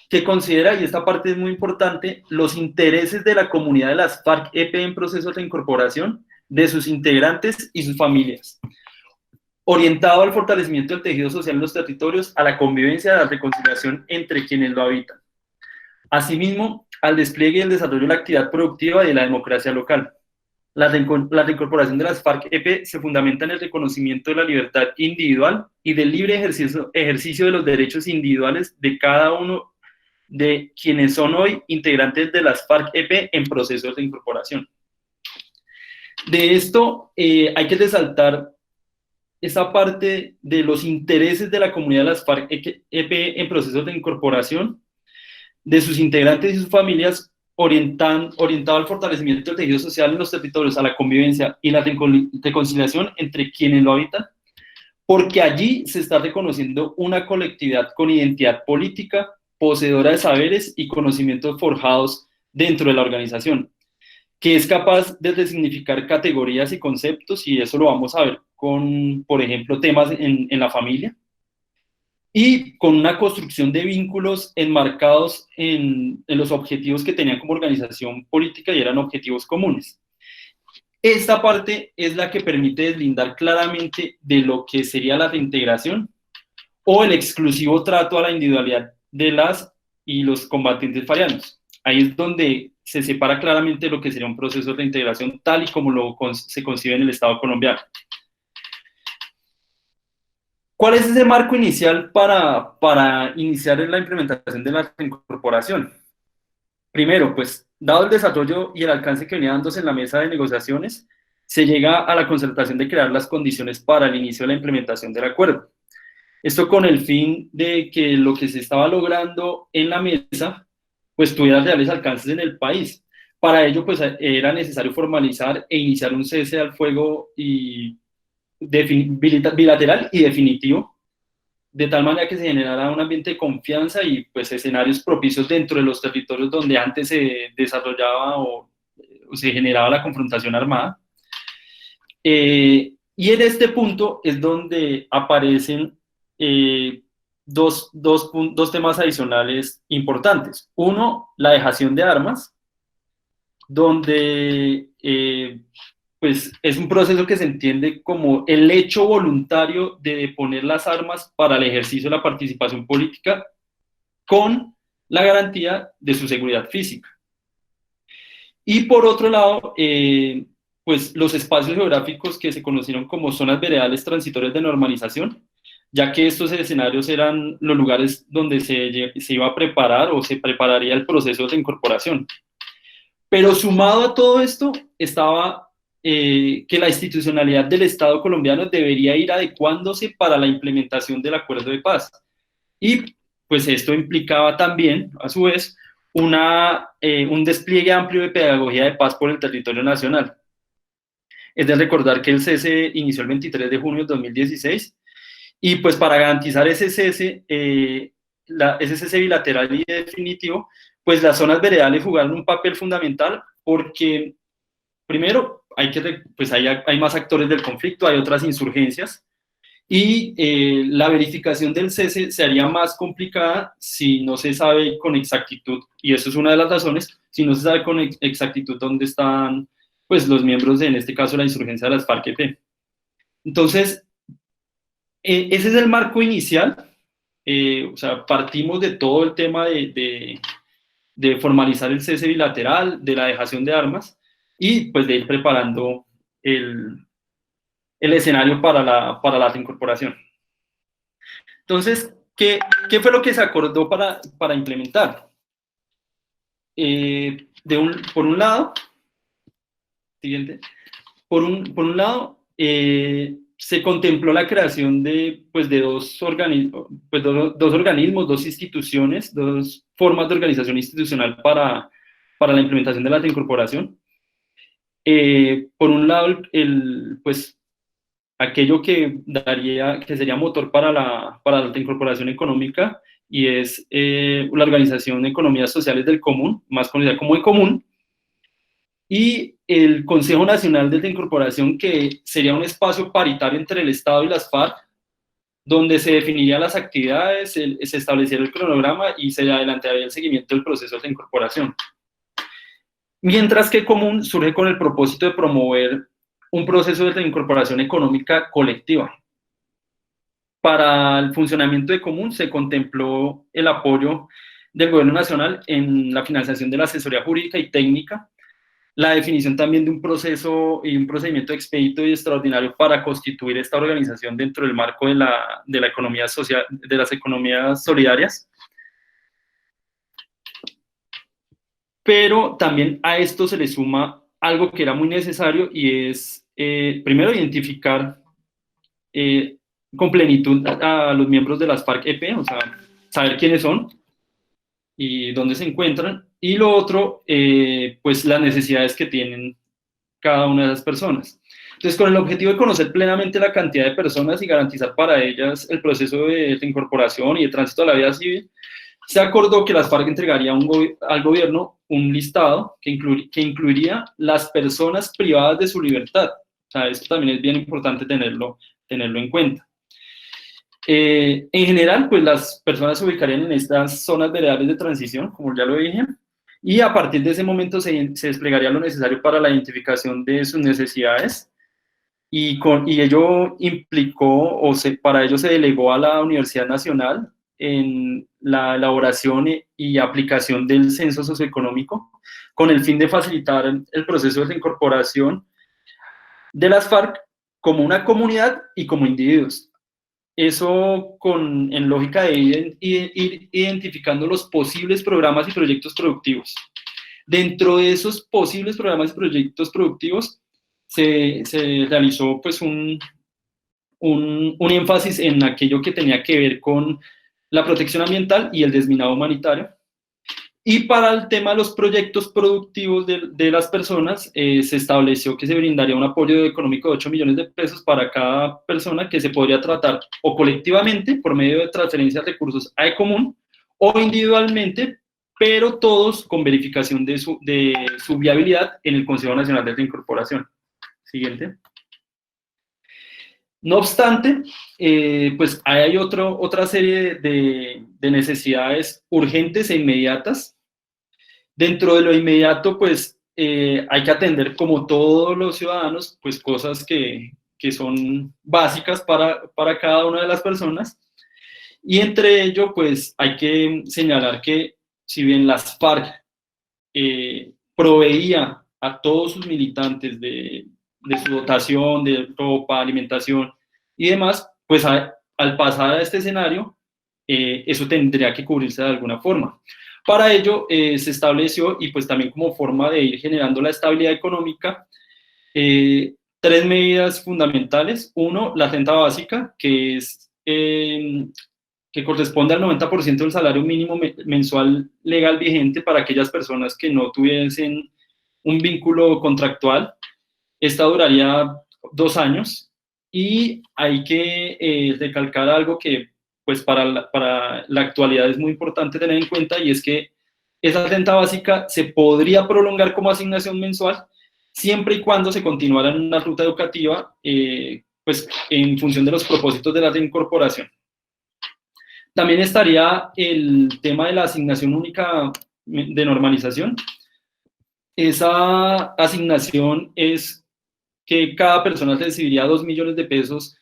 que considera, y esta parte es muy importante, los intereses de la comunidad de las FARC-EP en proceso de incorporación, de sus integrantes y sus familias, orientado al fortalecimiento del tejido social en los territorios, a la convivencia y a la reconciliación entre quienes lo habitan. Asimismo, al despliegue y el desarrollo de la actividad productiva y de la democracia local. La reincorporación de las FARC-EP se fundamenta en el reconocimiento de la libertad individual y del libre ejercicio de los derechos individuales de cada uno de quienes son hoy integrantes de las FARC-EP en procesos de incorporación. De esto hay que resaltar esta parte de los intereses de la comunidad de las FARC-EP en procesos de incorporación, de sus integrantes y sus familias, orientado al fortalecimiento del tejido social en los territorios, a la convivencia y la reconciliación entre quienes lo habitan, porque allí se está reconociendo una colectividad con identidad política, poseedora de saberes y conocimientos forjados dentro de la organización, que es capaz de resignificar categorías y conceptos, y eso lo vamos a ver con, por ejemplo, temas en la familia, y con una construcción de vínculos enmarcados en los objetivos que tenían como organización política y eran objetivos comunes. Esta parte es la que permite deslindar claramente de lo que sería la reintegración o el exclusivo trato a la individualidad de las y los combatientes farianos. Ahí es donde se separa claramente lo que sería un proceso de reintegración tal y como se concibe en el Estado colombiano. ¿Cuál es ese marco inicial para iniciar la implementación de la incorporación? Primero, pues, dado el desarrollo y el alcance que venía dándose en la mesa de negociaciones, se llega a la concertación de crear las condiciones para el inicio de la implementación del acuerdo. Esto con el fin de que lo que se estaba logrando en la mesa, pues, tuviera reales alcances en el país. Para ello, pues, era necesario formalizar e iniciar un cese al fuego bilateral y definitivo, de tal manera que se generara un ambiente de confianza y pues escenarios propicios dentro de los territorios donde antes se desarrollaba o se generaba la confrontación armada. Y en este punto es donde aparecen dos temas adicionales importantes. Uno, la dejación de armas, donde pues es un proceso que se entiende como el hecho voluntario de deponer las armas para el ejercicio de la participación política con la garantía de su seguridad física. Y por otro lado, pues los espacios geográficos que se conocieron como zonas veredales transitorias de normalización, ya que estos escenarios eran los lugares donde se iba a preparar o se prepararía el proceso de incorporación. Pero sumado a todo esto estaba que la institucionalidad del Estado colombiano debería ir adecuándose para la implementación del acuerdo de paz. Y pues esto implicaba también, a su vez, un despliegue amplio de pedagogía de paz por el territorio nacional. Es de recordar que el cese inició el 23 de junio de 2016, y pues para garantizar ese cese bilateral y definitivo, pues las zonas veredales jugaron un papel fundamental porque, primero, hay más actores del conflicto, hay otras insurgencias, y la verificación del cese se haría más complicada si no se sabe con exactitud, y eso es una de las razones, si no se sabe con exactitud dónde están pues, los miembros de, en este caso, la insurgencia de las FARC-EP. Entonces, ese es el marco inicial, o sea, partimos de todo el tema de formalizar el cese bilateral, de la dejación de armas, y pues de ir preparando el escenario para la reincorporación. Entonces, ¿qué fue lo que se acordó para implementar? Por un lado, se contempló la creación de dos organismos, dos instituciones, dos formas de organización institucional para la implementación de la reincorporación. Por un lado, aquello que sería motor para la reincorporación económica, y es la Organización de Economías Sociales del Común, más conocida como ECOMUN, y el Consejo Nacional de Reincorporación, que sería un espacio paritario entre el Estado y las FARC, donde se definirían las actividades, se estableciera el cronograma y se adelantaría el seguimiento del proceso de reincorporación. Mientras que ECOMUN surge con el propósito de promover un proceso de reincorporación económica colectiva. Para el funcionamiento de ECOMUN se contempló el apoyo del Gobierno Nacional en la financiación de la asesoría jurídica y técnica, la definición también de un proceso y un procedimiento expedito y extraordinario para constituir esta organización dentro del marco de la economía social, de las economías solidarias. Pero también a esto se le suma algo que era muy necesario, y es, primero, identificar con plenitud a los miembros de las FARC-EP, o sea, saber quiénes son y dónde se encuentran, y lo otro, pues las necesidades que tienen cada una de esas personas. Entonces, con el objetivo de conocer plenamente la cantidad de personas y garantizar para ellas el proceso de reincorporación y de tránsito a la vida civil, se acordó que las FARC entregaría al gobierno un listado que incluiría las personas privadas de su libertad. O sea, esto también es bien importante tenerlo en cuenta. En general, pues las personas se ubicarían en estas zonas veredales de transición, como ya lo dije, y a partir de ese momento se desplegaría lo necesario para la identificación de sus necesidades, y ello implicó, para ello se delegó a la Universidad Nacional en la elaboración y aplicación del censo socioeconómico, con el fin de facilitar el proceso de reincorporación de las FARC como una comunidad y como individuos. Eso en lógica de ir identificando los posibles programas y proyectos productivos. Dentro de esos posibles programas y proyectos productivos se realizó pues un énfasis en aquello que tenía que ver con la protección ambiental y el desminado humanitario. Y para el tema de los proyectos productivos de las personas, se estableció que se brindaría un apoyo económico de 8 millones de pesos para cada persona, que se podría tratar o colectivamente por medio de transferencia de recursos a ECOMUN, o individualmente, pero todos con verificación de su viabilidad en el Consejo Nacional de Reincorporación. Siguiente. No obstante, pues hay otra serie de necesidades urgentes e inmediatas. Dentro de lo inmediato, pues hay que atender, como todos los ciudadanos, pues cosas que son básicas para cada una de las personas. Y entre ello, pues hay que señalar que si bien las FARC proveía a todos sus militantes de su dotación, de ropa, alimentación y demás, pues al pasar a este escenario, eso tendría que cubrirse de alguna forma. Para ello se estableció, y pues también como forma de ir generando la estabilidad económica, 3 medidas fundamentales. Uno, la renta básica, que corresponde al 90% del salario mínimo mensual legal vigente para aquellas personas que no tuviesen un vínculo contractual. Esta duraría 2 años, y hay que recalcar algo que pues para la actualidad es muy importante tener en cuenta, y es que esa renta básica se podría prolongar como asignación mensual siempre y cuando se continuara en una ruta educativa, pues en función de los propósitos de la reincorporación. También estaría el tema de la asignación única de normalización. Esa asignación es que cada persona recibiría 2 millones de pesos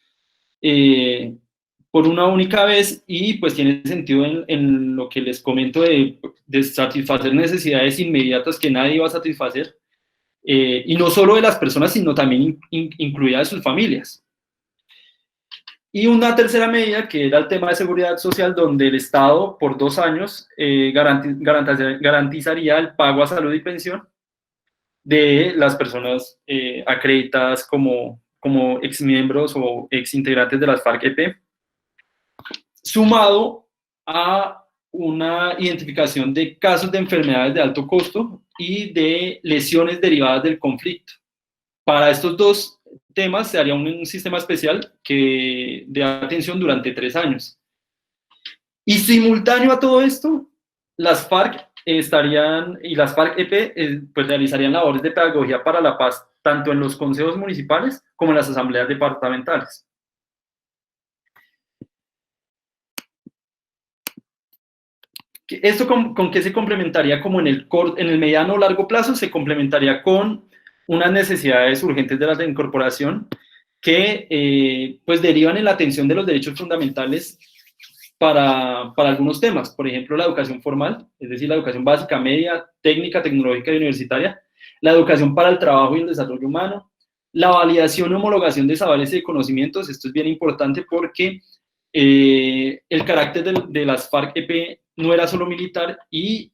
por una única vez, y pues tiene sentido en lo que les comento de satisfacer necesidades inmediatas que nadie va a satisfacer, y no solo de las personas, sino también incluidas sus familias. Y una tercera medida, que era el tema de seguridad social, donde el Estado por 2 años garantizaría el pago a salud y pensión de las personas acreditadas como exmiembros o exintegrantes de las FARC-EP, sumado a una identificación de casos de enfermedades de alto costo y de lesiones derivadas del conflicto. Para estos 2 temas se haría un sistema especial de atención durante 3 años. Y simultáneo a todo esto, las FARC estarían, y las FARC-EP, pues realizarían labores de pedagogía para la paz, tanto en los consejos municipales como en las asambleas departamentales. ¿Esto con qué se complementaría? Como en el mediano o largo plazo, se complementaría con unas necesidades urgentes de la reincorporación que pues derivan en la atención de los derechos fundamentales para algunos temas, por ejemplo, la educación formal, es decir, la educación básica, media, técnica, tecnológica y universitaria, la educación para el trabajo y el desarrollo humano, la validación y homologación de saberes y de conocimientos. Esto es bien importante porque el carácter de las FARC-EP no era solo militar y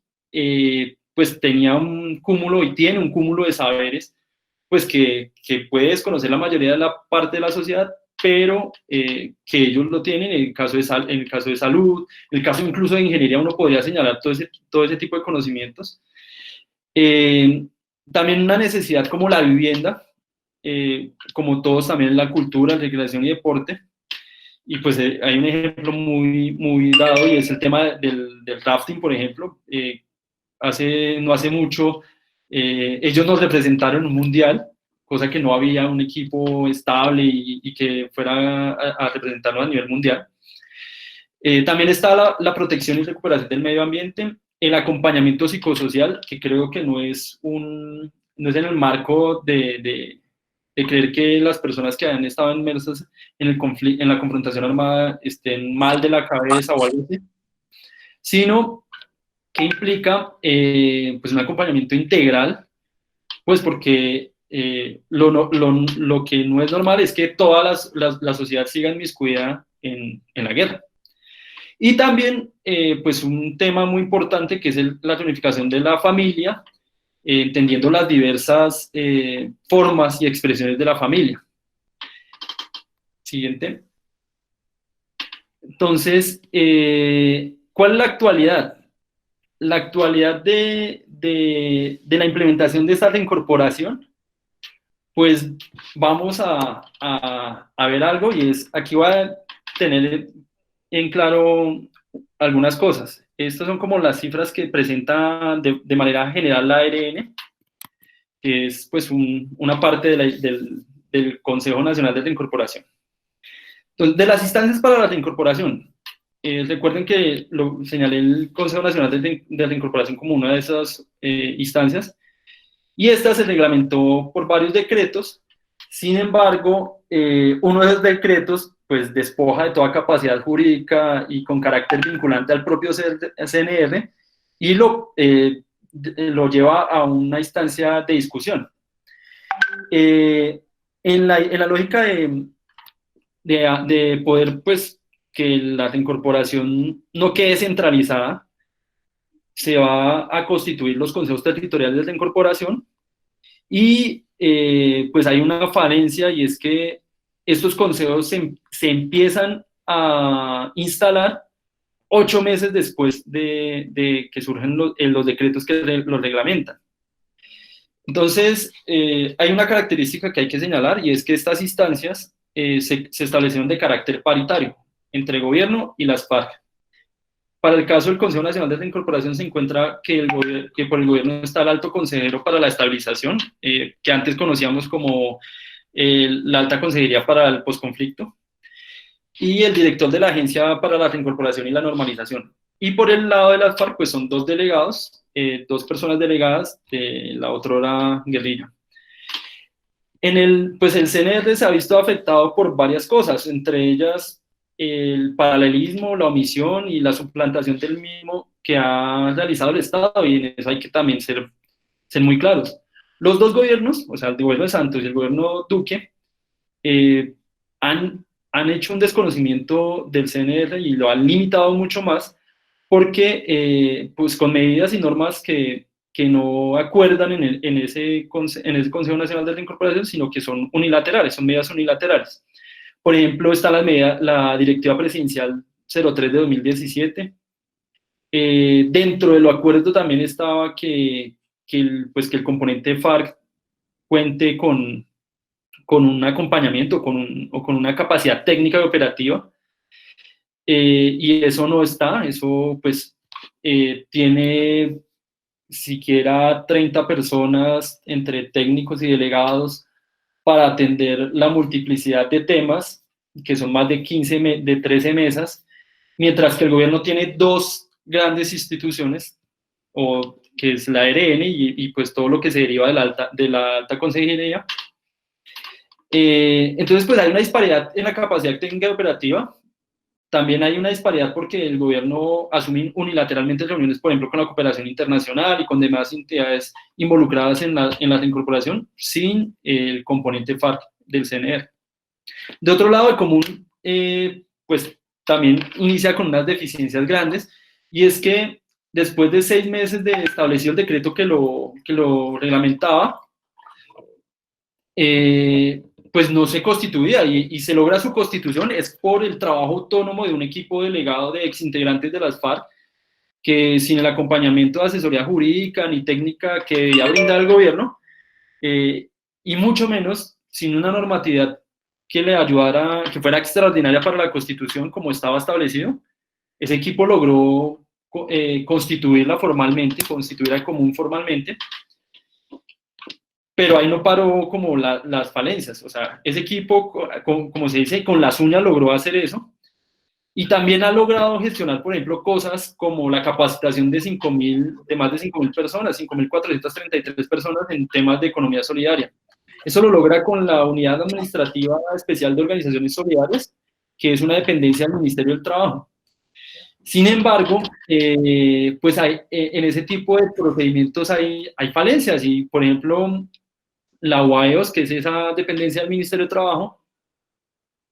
pues tenía un cúmulo y tiene un cúmulo de saberes pues que puede desconocer la mayoría de la parte de la sociedad, pero que ellos lo tienen en el caso de salud, en el caso incluso de ingeniería uno podría señalar todo ese tipo de conocimientos. También una necesidad como la vivienda, como todos también la cultura, recreación y deporte. Y pues hay un ejemplo muy dado y es el tema del rafting, por ejemplo. No hace mucho, ellos nos representaron en un mundial, cosa que no había un equipo estable y que fuera a representarnos a nivel mundial. También está la protección y recuperación del medio ambiente, el acompañamiento psicosocial, que creo que no es en el marco de creer que las personas que han estado inmersas en la confrontación armada estén mal de la cabeza o algo así, sino que implica pues un acompañamiento integral, pues porque lo que no es normal es que toda la sociedad siga inmiscuida en la guerra. Y también pues un tema muy importante que es la reunificación de la familia, entendiendo las diversas formas y expresiones de la familia. Siguiente. Entonces, ¿cuál es la actualidad? La actualidad de la implementación de esta reincorporación, pues vamos a ver algo y aquí voy a tener en claro algunas cosas. Estas son como las cifras que presenta de manera general la ARN, que es pues una parte del Consejo Nacional de Reincorporación. Entonces, de las instancias para la reincorporación, recuerden que lo señalé el Consejo Nacional de Reincorporación como una de esas instancias, y esta se reglamentó por varios decretos. Sin embargo, uno de esos decretos pues despoja de toda capacidad jurídica y con carácter vinculante al propio CNR y lo lleva a una instancia de discusión. En la lógica de poder pues que la reincorporación no quede centralizada, se va a constituir los consejos territoriales de reincorporación y pues hay una falencia y es que estos consejos se empiezan a instalar 8 meses después de que surgen los decretos que los reglamentan. Entonces, hay una característica que hay que señalar y es que estas instancias se establecieron de carácter paritario entre gobierno y las FARC. Para el caso del Consejo Nacional de Reincorporación se encuentra que por el gobierno está el Alto Consejero para la Estabilización, que antes conocíamos como la Alta Consejería para el Posconflicto, y el director de la Agencia para la Reincorporación y la Normalización. Y por el lado de las FARC, pues son 2 delegados, 2 personas delegadas de la otrora guerrilla. Pues el CNR se ha visto afectado por varias cosas, entre ellas el paralelismo, la omisión y la suplantación del mismo que ha realizado el Estado, y en eso hay que también ser muy claros. Los 2 gobiernos, o sea, el gobierno de Santos y el gobierno Duque, han hecho un desconocimiento del CNR y lo han limitado mucho más porque pues con medidas y normas que no acuerdan en ese Consejo Nacional de Reincorporación, sino que son unilaterales, son medidas unilaterales. Por ejemplo, está la Directiva Presidencial 03 de 2017. Dentro de lo acuerdo también estaba que el componente FARC cuente con un acompañamiento o con una capacidad técnica y operativa. y eso no está, eso pues tiene siquiera 30 personas entre técnicos y delegados para atender la multiplicidad de temas, que son más de 13 mesas, mientras que el gobierno tiene dos grandes instituciones, que es la ERN y pues todo lo que se deriva de la alta consejería. Entonces, pues hay una disparidad en la capacidad técnica y operativa. También hay una disparidad porque el gobierno asume unilateralmente reuniones, por ejemplo, con la cooperación internacional y con demás entidades involucradas en la incorporación, sin el componente FARC del CNR. De otro lado, el común, pues también inicia con unas deficiencias grandes, y es que después de 6 meses de establecido el decreto que lo reglamentaba, pues no se constituía, y se logra su constitución es por el trabajo autónomo de un equipo delegado de exintegrantes de las FARC, que sin el acompañamiento de asesoría jurídica ni técnica que debía brindar el gobierno, y mucho menos sin una normatividad que le ayudara, que fuera extraordinaria para la Constitución como estaba establecido, ese equipo logró constituirla formalmente, constituir al común formalmente, pero ahí no paró como las falencias. O sea, ese equipo, como se dice, con las uñas logró hacer eso, y también ha logrado gestionar, por ejemplo, cosas como la capacitación de más de 5.000 personas, 5.433 personas en temas de economía solidaria. Eso lo logra con la Unidad Administrativa Especial de Organizaciones Solidarias, que es una dependencia del Ministerio del Trabajo. Sin embargo, pues en ese tipo de procedimientos hay falencias, y por ejemplo, la UAEOS, que es esa dependencia del Ministerio de Trabajo,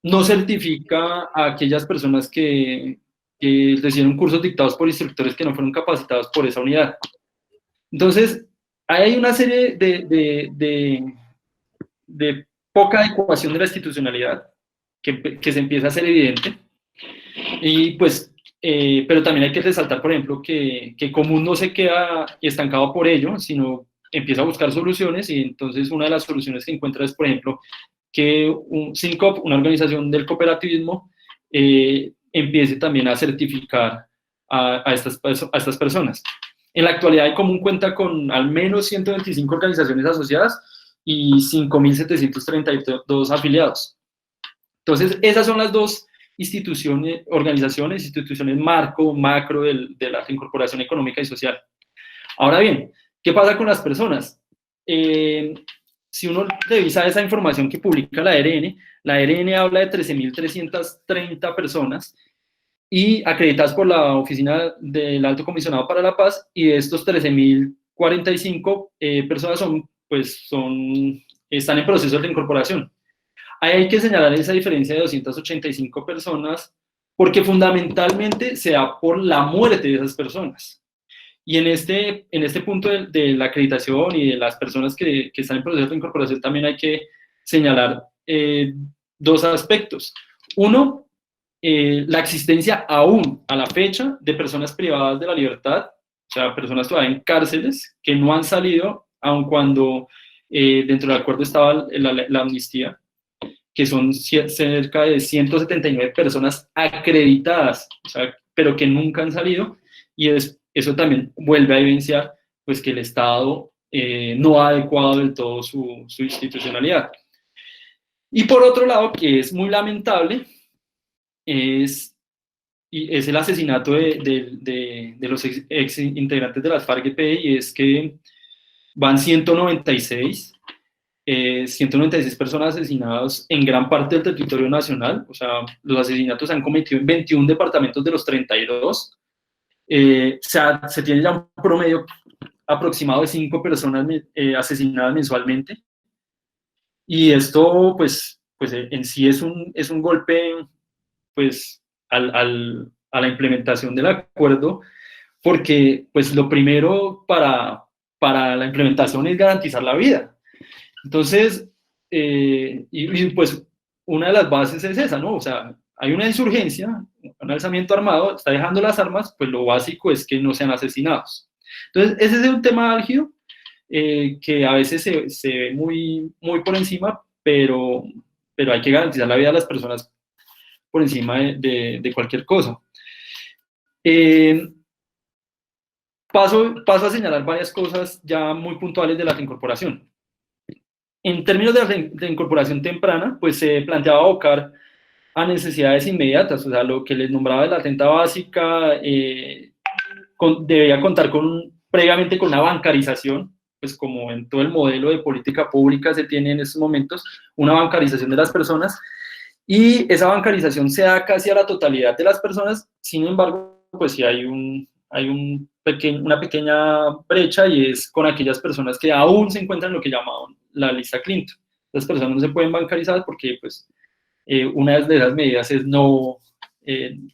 no certifica a aquellas personas que recibieron cursos dictados por instructores que no fueron capacitados por esa unidad. Entonces, hay una serie de poca adecuación de la institucionalidad que se empieza a hacer evidente, y pues, pero también hay que resaltar, por ejemplo, que Común no se queda estancado por ello, sino empieza a buscar soluciones, y entonces una de las soluciones que encuentra es, por ejemplo, que SINCOP, una organización del cooperativismo, empiece también a certificar a estas personas. En la actualidad, Común cuenta con al menos 125 organizaciones asociadas y 5.732 afiliados. Entonces, esas son las dos instituciones macro de la reincorporación económica y social. Ahora bien, ¿qué pasa con las personas? Si uno revisa esa información que publica la ERN habla de 13.330 personas y acreditadas por la Oficina del Alto Comisionado para la Paz, y de estos 13.045 personas están en proceso de reincorporación. Ahí hay que señalar esa diferencia de 285 personas, porque fundamentalmente se da por la muerte de esas personas. Y en este punto de la acreditación y de las personas que están en proceso de incorporación, también hay que señalar dos aspectos. Uno, la existencia aún a la fecha de personas privadas de la libertad, o sea, personas todavía en cárceles que no han salido, aun cuando dentro del acuerdo estaba la amnistía, que son cerca de 179 personas acreditadas, o sea, pero que nunca han salido, y eso también vuelve a evidenciar pues, que el Estado no ha adecuado del todo su institucionalidad. Y por otro lado, que es muy lamentable, es el asesinato de los ex integrantes de las FARC-EP, y es que van 196 personas asesinadas en gran parte del territorio nacional. O sea, los asesinatos se han cometido en 21 departamentos de los 32. Se tiene ya un promedio aproximado de 5 personas asesinadas mensualmente, y esto pues en sí es un golpe pues a la implementación del acuerdo, porque pues lo primero para la implementación es garantizar la vida. Entonces, pues una de las bases es esa, ¿no? O sea, hay una insurgencia, un alzamiento armado, está dejando las armas, pues lo básico es que no sean asesinados. Entonces, ese es un tema álgido que a veces se ve muy por encima, pero hay que garantizar la vida de las personas por encima de cualquier cosa. Paso a señalar varias cosas ya muy puntuales de la reincorporación. En términos de reincorporación temprana, pues se planteaba abocar a necesidades inmediatas, o sea, lo que les nombraba de la renta básica, debía contar previamente con una bancarización, pues como en todo el modelo de política pública se tiene en estos momentos, una bancarización de las personas, y esa bancarización se da casi a la totalidad de las personas. Sin embargo, pues sí hay una pequeña brecha, y es con aquellas personas que aún se encuentran en lo que llamaban la lista Clinton. Las personas no se pueden bancarizar porque pues, una de esas medidas es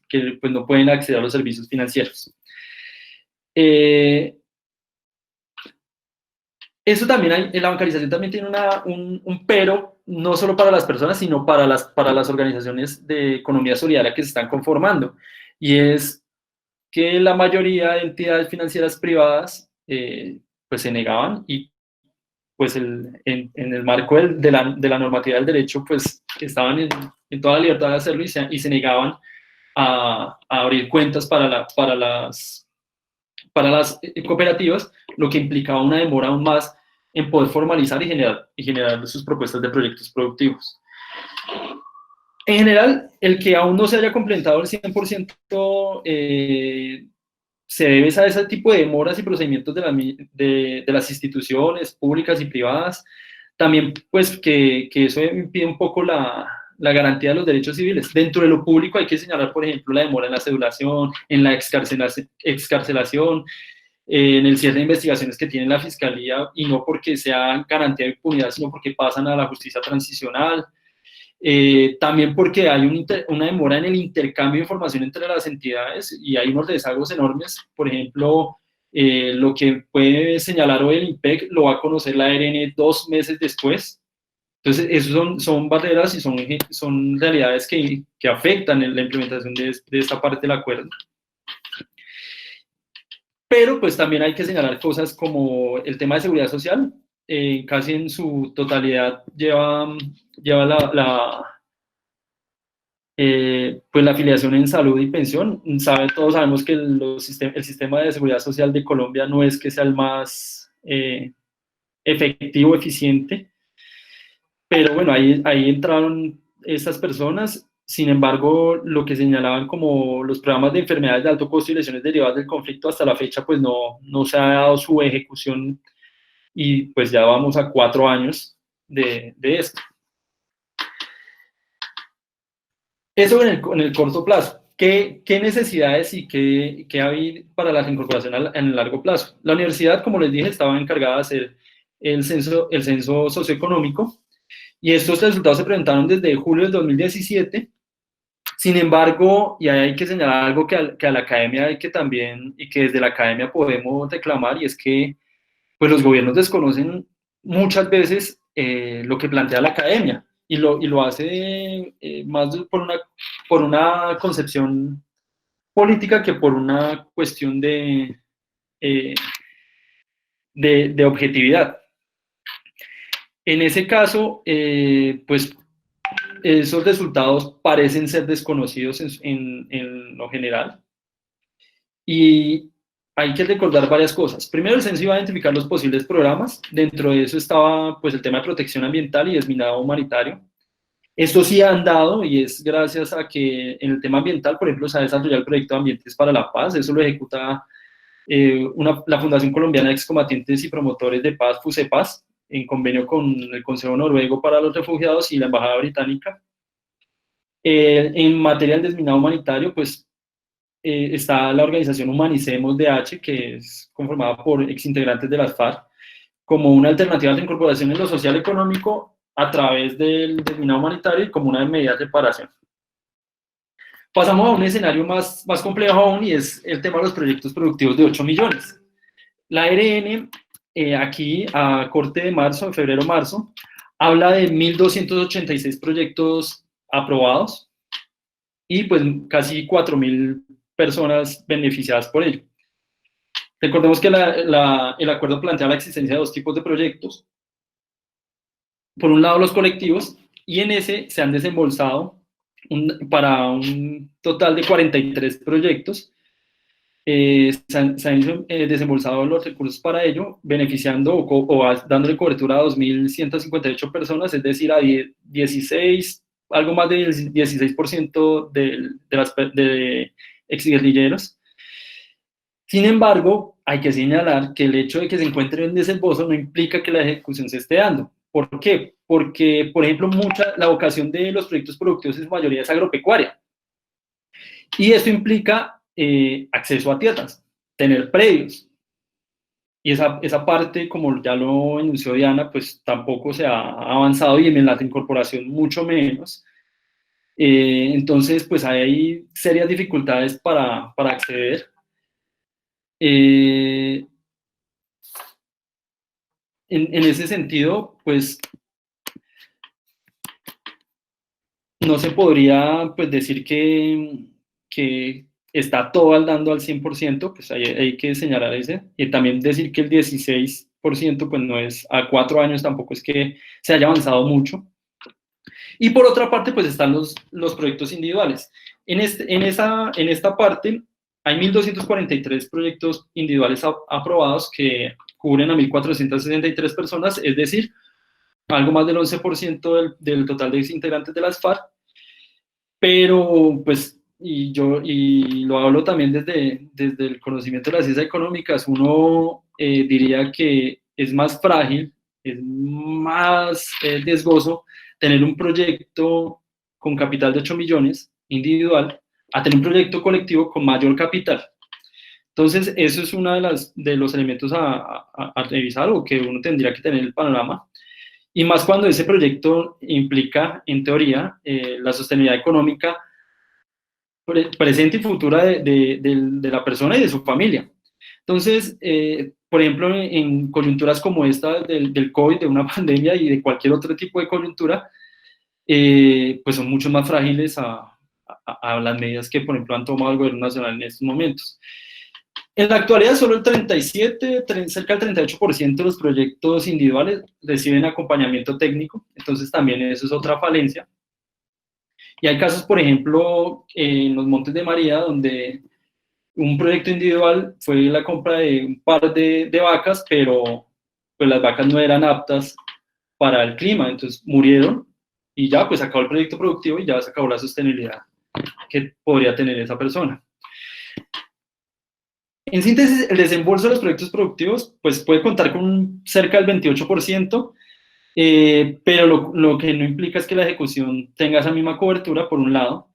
que pues, no pueden acceder a los servicios financieros. Eso también la bancarización también tiene un pero, no solo para las personas, sino para las organizaciones de economía solidaria que se están conformando, y es que la mayoría de entidades financieras privadas pues se negaban, y pues en el marco de la normatividad del derecho pues estaban en toda la libertad de hacerlo, y se negaban a abrir cuentas para las cooperativas, lo que implicaba una demora aún más en poder formalizar y generar sus propuestas de proyectos productivos. En general, el que aún no se haya completado el 100% se debe a ese tipo de demoras y procedimientos de las instituciones públicas y privadas. También, pues, que eso impide un poco la garantía de los derechos civiles. Dentro de lo público hay que señalar, por ejemplo, la demora en la cedulación, en la excarcelación, en el cierre de investigaciones que tiene la Fiscalía, y no porque sea garantía de impunidad, sino porque pasan a la justicia transicional. También porque hay una demora en el intercambio de información entre las entidades, y hay unos rezagos enormes. Por ejemplo, lo que puede señalar hoy el IMPEC lo va a conocer la ARN 2 meses después. Entonces, esos son barreras y son realidades que afectan en la implementación de esta parte del acuerdo. Pero pues también hay que señalar cosas como el tema de seguridad social. Casi en su totalidad lleva pues la afiliación en salud y pensión. Todos sabemos que el sistema de seguridad social de Colombia no es que sea el más efectivo, eficiente, pero bueno, ahí entraron estas personas. Sin embargo, lo que señalaban como los programas de enfermedades de alto costo y lesiones derivadas del conflicto, hasta la fecha pues no se ha dado su ejecución, y pues ya vamos a 4 años de esto. Eso en el corto plazo. ¿Qué necesidades y qué hay para la reincorporación en el largo plazo? La universidad, como les dije, estaba encargada de hacer el censo socioeconómico, y estos resultados se presentaron desde julio del 2017. Sin embargo, y ahí hay que señalar algo que a la academia hay que también, y que desde la academia podemos reclamar, y es que pues los gobiernos desconocen muchas veces lo que plantea la academia, y lo hace más por una concepción política que por una cuestión de objetividad. En ese caso, pues esos resultados parecen ser desconocidos en lo general, y hay que recordar varias cosas. Primero, el censo iba a identificar los posibles programas. Dentro de eso estaba pues el tema de protección ambiental y desminado humanitario. Esto sí ha andado, y es gracias a que en el tema ambiental, por ejemplo, se ha desarrollado el proyecto Ambientes para la Paz. Eso lo ejecuta la Fundación Colombiana de Excombatientes y Promotores de Paz, FUSEPAZ, en convenio con el Consejo Noruego para los Refugiados y la Embajada Británica. En materia del desminado humanitario, pues está la organización Humanicemos DH, que es conformada por exintegrantes de las FARC, como una alternativa a la incorporación en lo social económico a través del desminado humanitario y como una medida de reparación. Pasamos a un escenario más complejo aún, y es el tema de los proyectos productivos de 8 millones. La ARN, aquí a corte de marzo, febrero-marzo, habla de 1.286 proyectos aprobados, y pues casi 4.000 personas beneficiadas por ello. Recordemos que el acuerdo plantea la existencia de 2 tipos de proyectos. Por un lado, los colectivos, y en ese se han desembolsado para un total de 43 proyectos. Se han desembolsado los recursos para ello, beneficiando o dándole cobertura a 2.158 personas, es decir, a 16, algo más del 16% de exguerrilleros. Sin embargo, hay que señalar que el hecho de que se encuentre en desembolso no implica que la ejecución se esté dando. ¿Por qué? Porque, por ejemplo, la vocación de los proyectos productivos en su mayoría es agropecuaria. Y esto implica acceso a tierras, tener predios. Y esa parte, como ya lo enunció Diana, pues tampoco se ha avanzado, y en la incorporación mucho menos. Entonces, pues hay serias dificultades para acceder. En ese sentido, pues no se podría pues decir que está todo dando al 100%, pues hay que señalar ese, y también decir que el 16% pues no es, a 4 años tampoco es que se haya avanzado mucho. Y por otra parte, pues están los proyectos individuales. En esta parte hay 1.243 proyectos individuales aprobados que cubren a 1.463 personas, es decir, algo más del 11% del total de integrantes de las FARC. Pero, pues, y lo hablo también desde el conocimiento de las ciencias económicas, uno diría que es más frágil, es más riesgoso tener un proyecto con capital de 8 millones individual a tener un proyecto colectivo con mayor capital. Entonces, eso es uno de los elementos a revisar, o que uno tendría que tener el panorama. Y más cuando ese proyecto implica, en teoría, la sostenibilidad económica presente y futura de la persona y de su familia. Entonces, por ejemplo, en coyunturas como esta del COVID, de una pandemia y de cualquier otro tipo de coyuntura, pues son mucho más frágiles a las medidas que, por ejemplo, han tomado el gobierno nacional en estos momentos. En la actualidad, solo el 37, cerca del 38% de los proyectos individuales reciben acompañamiento técnico, entonces también eso es otra falencia. Y hay casos, por ejemplo, en los Montes de María, donde un proyecto individual fue la compra de un par de vacas, pero pues las vacas no eran aptas para el clima, entonces murieron, y ya pues acabó el proyecto productivo y ya se acabó la sostenibilidad que podría tener esa persona. En síntesis, el desembolso de los proyectos productivos pues puede contar con cerca del 28%, pero lo que no implica es que la ejecución tenga esa misma cobertura, por un lado,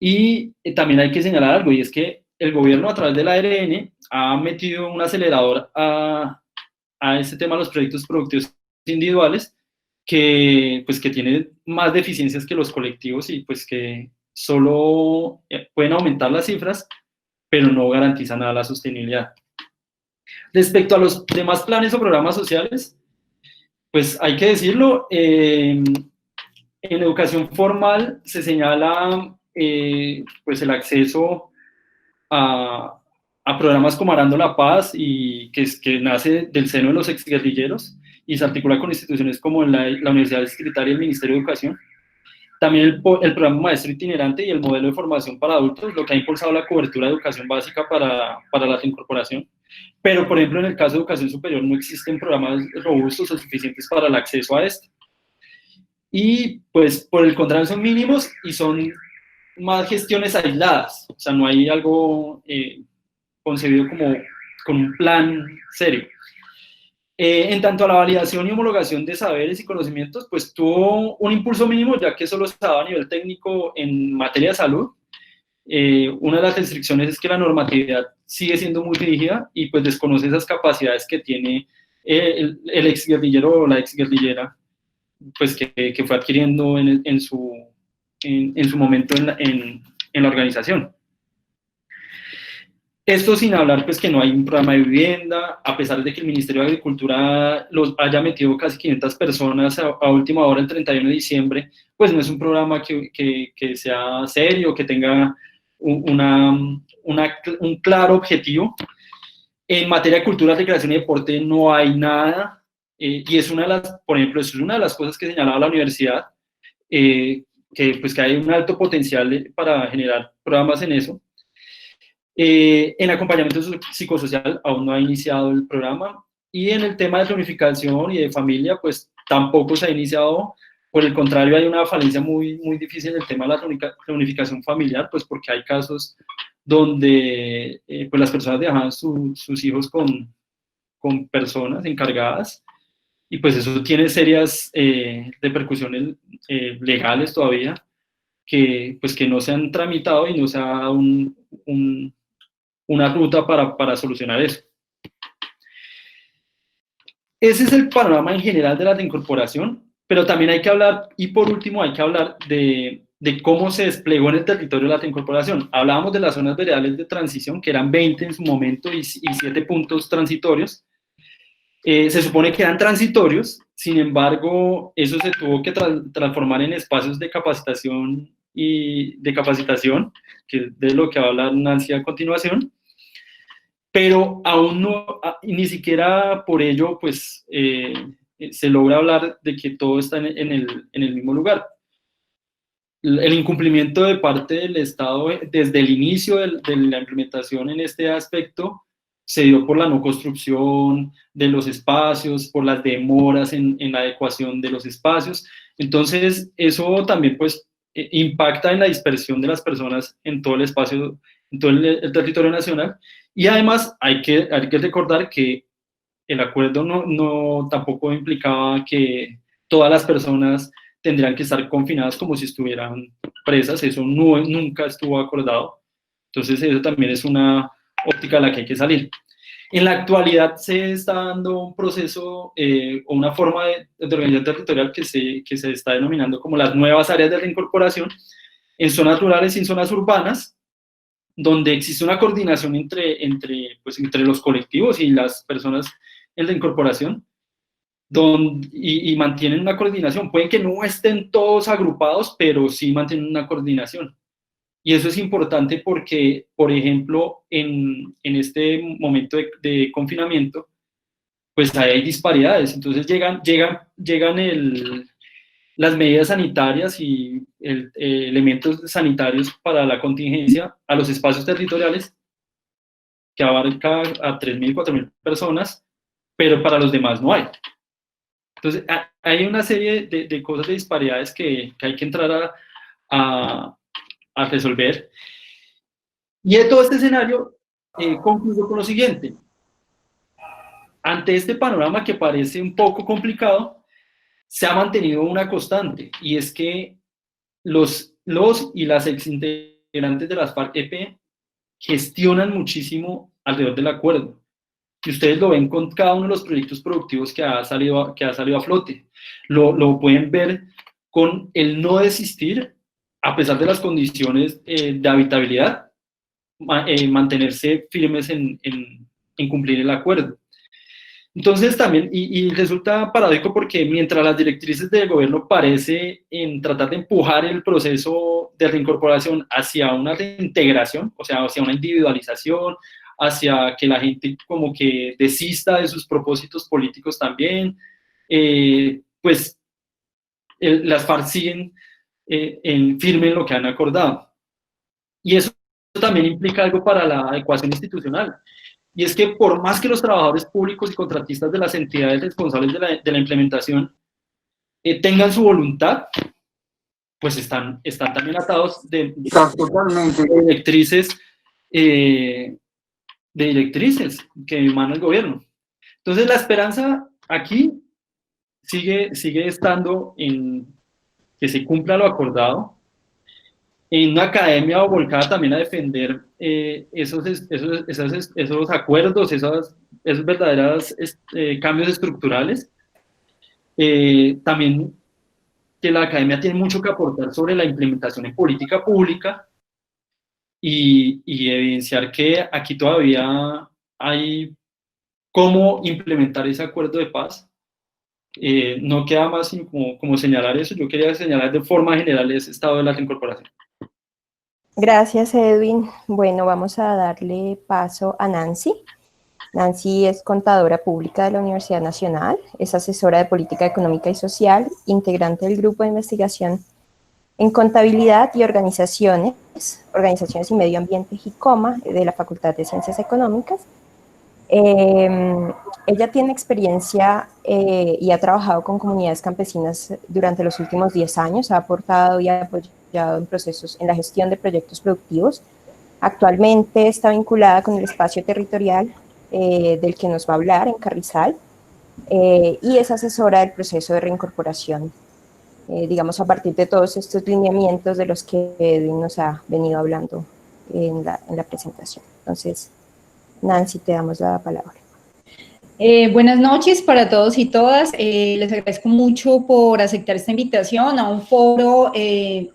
y también hay que señalar algo, y es que el gobierno, a través del ARN, ha metido un acelerador a este tema de los proyectos productivos individuales, que tiene más deficiencias que los colectivos, y pues que solo pueden aumentar las cifras, pero no garantiza nada la sostenibilidad. Respecto a los demás planes o programas sociales, pues hay que decirlo, en educación formal se señala pues el acceso a programas como Arando la Paz, y que nace del seno de los exguerrilleros y se articula con instituciones como la Universidad Distrital y el Ministerio de Educación. También el programa Maestro Itinerante y el modelo de formación para adultos, lo que ha impulsado la cobertura de educación básica para la reincorporación. Pero, por ejemplo, en el caso de educación superior no existen programas robustos o suficientes para el acceso a esto. Y, pues, por el contrario, son mínimos y son más gestiones aisladas. O sea, no hay algo concebido como con un plan serio. En tanto a la validación y homologación de saberes y conocimientos, pues tuvo un impulso mínimo, ya que solo se daba a nivel técnico en materia de salud. Una de las restricciones es que la normatividad sigue siendo muy rígida y pues desconoce esas capacidades que tiene el exguerrillero o la exguerrillera, pues que fue adquiriendo en su momento en la organización. Esto sin hablar pues que no hay un programa de vivienda, a pesar de que el Ministerio de Agricultura los haya metido casi 500 personas a última hora el 31 de diciembre, pues no es un programa que sea serio, que tenga un claro objetivo. En materia de cultura, recreación y deporte no hay nada, y es una de las, por ejemplo, es una de las cosas que señalaba la universidad. pues, que hay un alto potencial para generar programas en eso. En acompañamiento psicosocial aún no ha iniciado el programa, y en el tema de reunificación y de familia, pues tampoco se ha iniciado. Por el contrario, hay una falencia muy, muy difícil en el tema de la reunificación familiar, pues porque hay casos donde pues las personas dejaban sus hijos con personas encargadas, y pues eso tiene serias repercusiones legales todavía, que no se han tramitado y no se ha dado una ruta para solucionar eso. Ese es el panorama en general de la reincorporación, pero también hay que hablar, y por último hay que hablar de cómo se desplegó en el territorio la reincorporación. Hablábamos de las zonas veredales de transición, que eran 20 en su momento y 7 puntos transitorios. Se supone que eran transitorios, sin embargo, eso se tuvo que transformar en espacios de capacitación, que es de lo que va a hablar Nancy a continuación, pero aún no, ni siquiera por ello, pues, se logra hablar de que todo está en el mismo lugar. El incumplimiento de parte del Estado desde el inicio de la implementación en este aspecto se dio por la no construcción de los espacios, por las demoras en la adecuación de los espacios. Entonces, eso también, pues, impacta en la dispersión de las personas en todo el espacio, en todo el territorio nacional. Y además hay que recordar que el acuerdo no tampoco implicaba que todas las personas tendrían que estar confinadas como si estuvieran presas. Eso nunca estuvo acordado. Entonces eso también es una óptica a la que hay que salir. En la actualidad se está dando un proceso o una forma de organización territorial que se está denominando como las nuevas áreas de reincorporación, en zonas rurales y en zonas urbanas, donde existe una coordinación entre los colectivos y las personas en la incorporación, y mantienen una coordinación. Pueden que no estén todos agrupados, pero sí mantienen una coordinación. Y eso es importante porque, por ejemplo, en este momento de confinamiento, pues hay disparidades. Entonces llegan las medidas sanitarias y elementos sanitarios para la contingencia a los espacios territoriales, que abarca a 3.000, 4.000 personas, pero para los demás no hay. Entonces, hay una serie de cosas, de disparidades que hay que entrar a resolver. Y de todo este escenario, concluyo con lo siguiente. Ante este panorama que parece un poco complicado, se ha mantenido una constante, y es que los y las exintegrantes de las FARC-EP gestionan muchísimo alrededor del acuerdo. Y ustedes lo ven con cada uno de los proyectos productivos que ha salido a flote. Lo pueden ver con el no desistir, a pesar de las condiciones de habitabilidad, mantenerse firmes en cumplir el acuerdo. Entonces también, y resulta paradójico porque mientras las directrices del gobierno parece en tratar de empujar el proceso de reincorporación hacia una reintegración, o sea, hacia una individualización, hacia que la gente como que desista de sus propósitos políticos también, pues las FARC siguen firme en lo que han acordado. Y eso también implica algo para la adecuación institucional. Y es que por más que los trabajadores públicos y contratistas de las entidades responsables de la implementación tengan su voluntad, pues están también atados de directrices que emana el gobierno. Entonces la esperanza aquí sigue estando en que se cumpla lo acordado, en una academia volcada también a defender esos acuerdos, esos verdaderos cambios estructurales. También que la academia tiene mucho que aportar sobre la implementación en política pública, y evidenciar que aquí todavía hay cómo implementar ese acuerdo de paz. No queda más sino como señalar eso. Yo quería señalar de forma general ese estado de la reincorporación. Gracias, Edwin. Bueno, vamos a darle paso a Nancy. Nancy es contadora pública de la Universidad Nacional, es asesora de política económica y social, integrante del grupo de investigación En Contabilidad y Organizaciones y Medio Ambiente JICOMA, de la Facultad de Ciencias Económicas. Ella tiene experiencia y ha trabajado con comunidades campesinas durante los últimos 10 años, ha aportado y ha apoyado en la gestión de proyectos productivos. Actualmente está vinculada con el espacio territorial del que nos va a hablar en Carrizal, y es asesora del proceso de reincorporación, digamos, a partir de todos estos lineamientos de los que Edwin nos ha venido hablando en la presentación. Entonces, Nancy, te damos la palabra. Buenas noches para todos y todas. Les agradezco mucho por aceptar esta invitación a un foro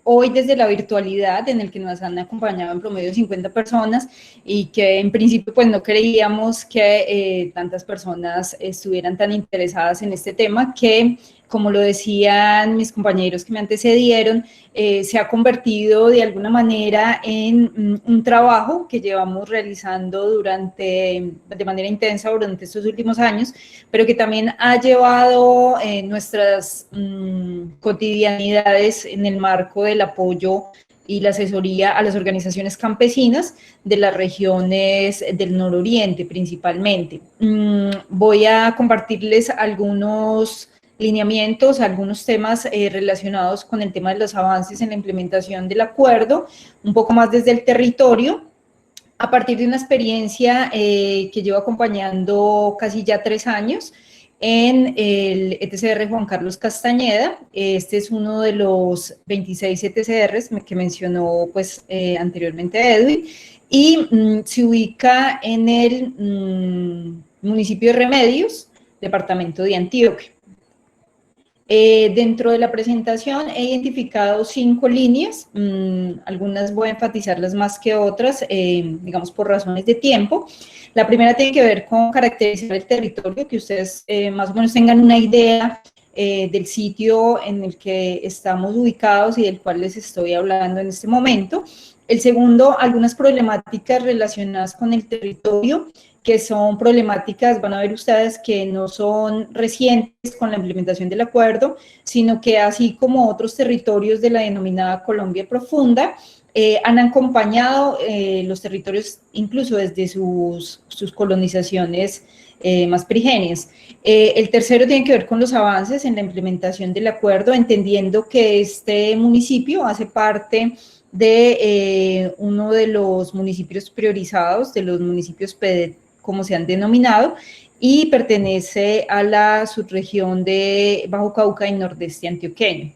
hoy desde la virtualidad, en el que nos han acompañado en promedio 50 personas y que en principio pues no creíamos que tantas personas estuvieran tan interesadas en este tema, que, como lo decían mis compañeros que me antecedieron, se ha convertido de alguna manera en un trabajo que llevamos realizando de manera intensa durante estos últimos años, pero que también ha llevado nuestras cotidianidades en el marco del apoyo y la asesoría a las organizaciones campesinas de las regiones del nororiente principalmente. Voy a compartirles algunos lineamientos, algunos temas relacionados con el tema de los avances en la implementación del acuerdo, un poco más desde el territorio, a partir de una experiencia que llevo acompañando casi ya 3 años en el ETCR Juan Carlos Castañeda. Este es uno de los 26 ETCRs que mencionó pues, anteriormente Edwin, y se ubica en el municipio de Remedios, departamento de Antioquia. Dentro de la presentación he identificado 5 líneas, algunas voy a enfatizarlas más que otras, digamos por razones de tiempo. La primera tiene que ver con caracterizar el territorio, que ustedes más o menos tengan una idea del sitio en el que estamos ubicados y del cual les estoy hablando en este momento. El segundo, algunas problemáticas relacionadas con el territorio, que son problemáticas, van a ver ustedes, que no son recientes con la implementación del acuerdo, sino que así como otros territorios de la denominada Colombia Profunda, han acompañado los territorios incluso desde sus colonizaciones más prigenias. El tercero tiene que ver con los avances en la implementación del acuerdo, entendiendo que este municipio hace parte de uno de los municipios priorizados, de los municipios PEDET, como se han denominado, y pertenece a la subregión de Bajo Cauca y Nordeste antioqueño.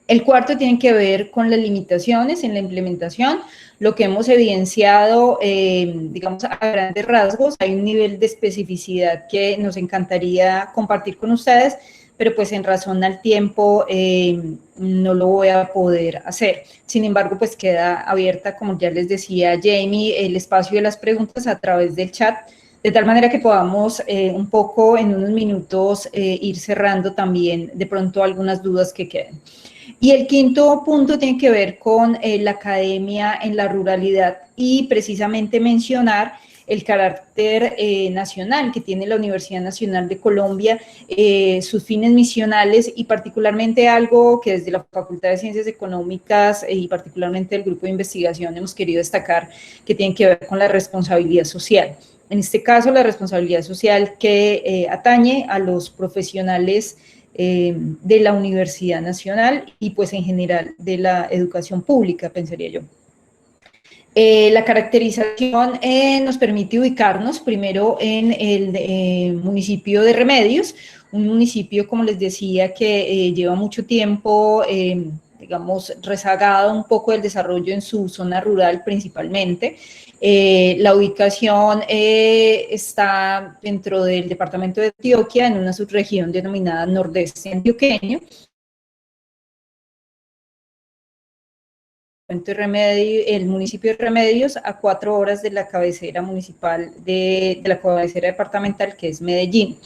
El cuarto tiene que ver con las limitaciones en la implementación, lo que hemos evidenciado, digamos, a grandes rasgos. Hay un nivel de especificidad que nos encantaría compartir con ustedes, pero pues en razón al tiempo no lo voy a poder hacer. Sin embargo, pues queda abierta, como ya les decía Jamie, el espacio de las preguntas a través del chat, de tal manera que podamos un poco en unos minutos ir cerrando también de pronto algunas dudas que queden. Y el quinto punto tiene que ver con la academia en la ruralidad y precisamente mencionar el carácter nacional que tiene la Universidad Nacional de Colombia, sus fines misionales y particularmente algo que desde la Facultad de Ciencias Económicas y particularmente el grupo de investigación hemos querido destacar, que tiene que ver con la responsabilidad social. En este caso, la responsabilidad social que atañe a los profesionales de la Universidad Nacional y pues en general de la educación pública, pensaría yo. La caracterización nos permite ubicarnos primero en el municipio de Remedios, un municipio, como les decía, que lleva mucho tiempo, digamos, rezagado un poco del desarrollo en su zona rural principalmente. La ubicación está dentro del departamento de Antioquia, en una subregión denominada Nordeste antioqueño. El municipio de Remedios, a 4 horas de la cabecera municipal, de la cabecera departamental, que es Medellín.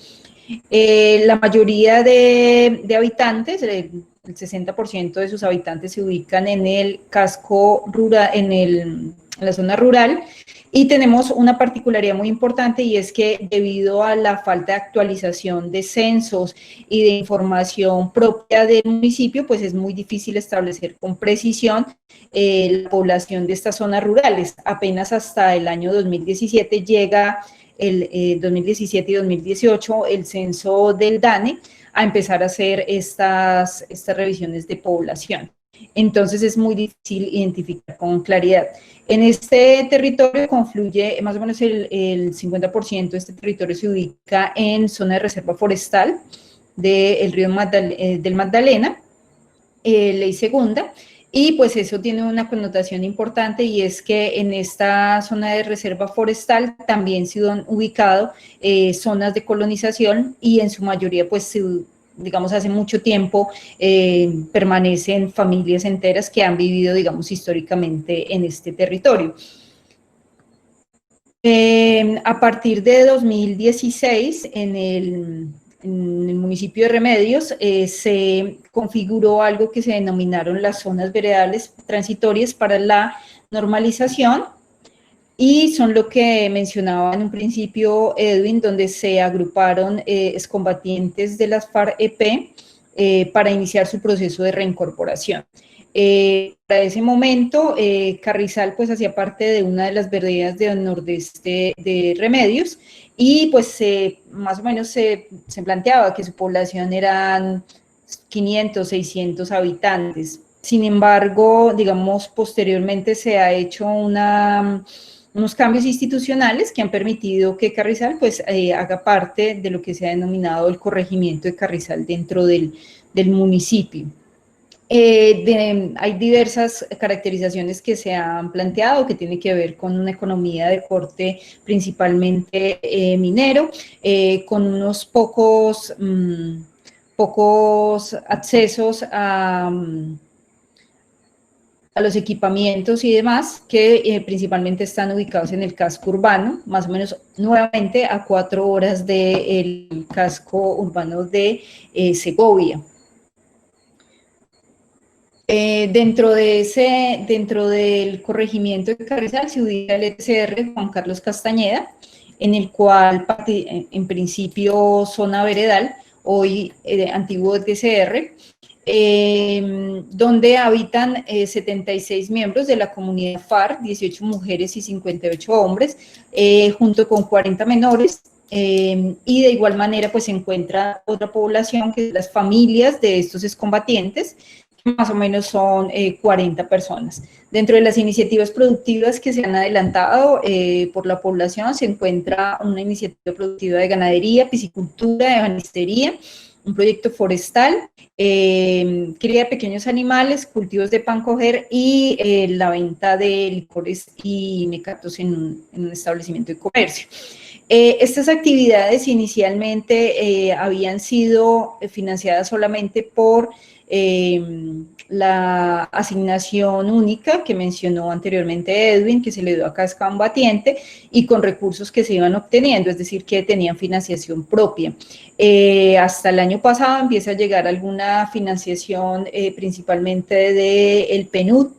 La mayoría de habitantes, el 60% de sus habitantes se ubican en el casco rural, en el la zona rural. Y tenemos una particularidad muy importante, y es que debido a la falta de actualización de censos y de información propia del municipio, pues es muy difícil establecer con precisión la población de estas zonas rurales. Apenas hasta el año 2017 llega el 2017 y 2018 el censo del DANE a empezar a hacer estas revisiones de población. Entonces es muy difícil identificar con claridad. En este territorio confluye más o menos el 50% de este territorio se ubica en zona de reserva forestal del río del Magdalena, ley segunda, y pues eso tiene una connotación importante, y es que en esta zona de reserva forestal también se han ubicado zonas de colonización, y en su mayoría pues digamos hace mucho tiempo permanecen familias enteras que han vivido, digamos, históricamente en este territorio. A partir de 2016, en el municipio de Remedios, se configuró algo que se denominaron las zonas veredales transitorias para la normalización, y son lo que mencionaba en un principio Edwin, donde se agruparon excombatientes de las FARC-EP para iniciar su proceso de reincorporación. Para ese momento, Carrizal pues hacía parte de una de las veredas del nordeste de Remedios, y pues más o menos se planteaba que su población eran 500, 600 habitantes. Sin embargo, digamos, posteriormente se ha hecho unos cambios institucionales que han permitido que Carrizal pues haga parte de lo que se ha denominado el corregimiento de Carrizal dentro del municipio. Hay diversas caracterizaciones que se han planteado, que tiene que ver con una economía de corte principalmente minero, con unos pocos accesos a los equipamientos y demás, que principalmente están ubicados en el casco urbano, más o menos nuevamente a 4 horas del casco urbano de Segovia. Dentro del corregimiento de Carrizal se ubica el ETCR Juan Carlos Castañeda, en el cual en principio zona veredal, hoy antiguo ETCR, donde habitan 76 miembros de la comunidad FARC, 18 mujeres y 58 hombres, junto con 40 menores, y de igual manera pues se encuentra otra población, que es las familias de estos excombatientes, más o menos son 40 personas. Dentro de las iniciativas productivas que se han adelantado por la población se encuentra una iniciativa productiva de ganadería, piscicultura, ebanistería, un proyecto forestal, cría de pequeños animales, cultivos de pan coger y la venta de licores y mecatos en un establecimiento de comercio. Estas actividades inicialmente habían sido financiadas solamente por la asignación única que mencionó anteriormente Edwin, que se le dio a cada excombatiente, y con recursos que se iban obteniendo, es decir, que tenían financiación propia. Hasta el año pasado empieza a llegar alguna financiación principalmente del PNUD,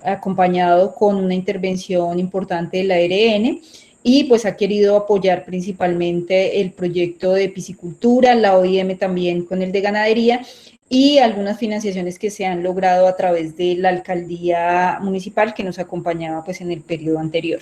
acompañado con una intervención importante de la ARN, y pues ha querido apoyar principalmente el proyecto de piscicultura, la OIM también con el de ganadería, y algunas financiaciones que se han logrado a través de la alcaldía municipal que nos acompañaba pues en el periodo anterior.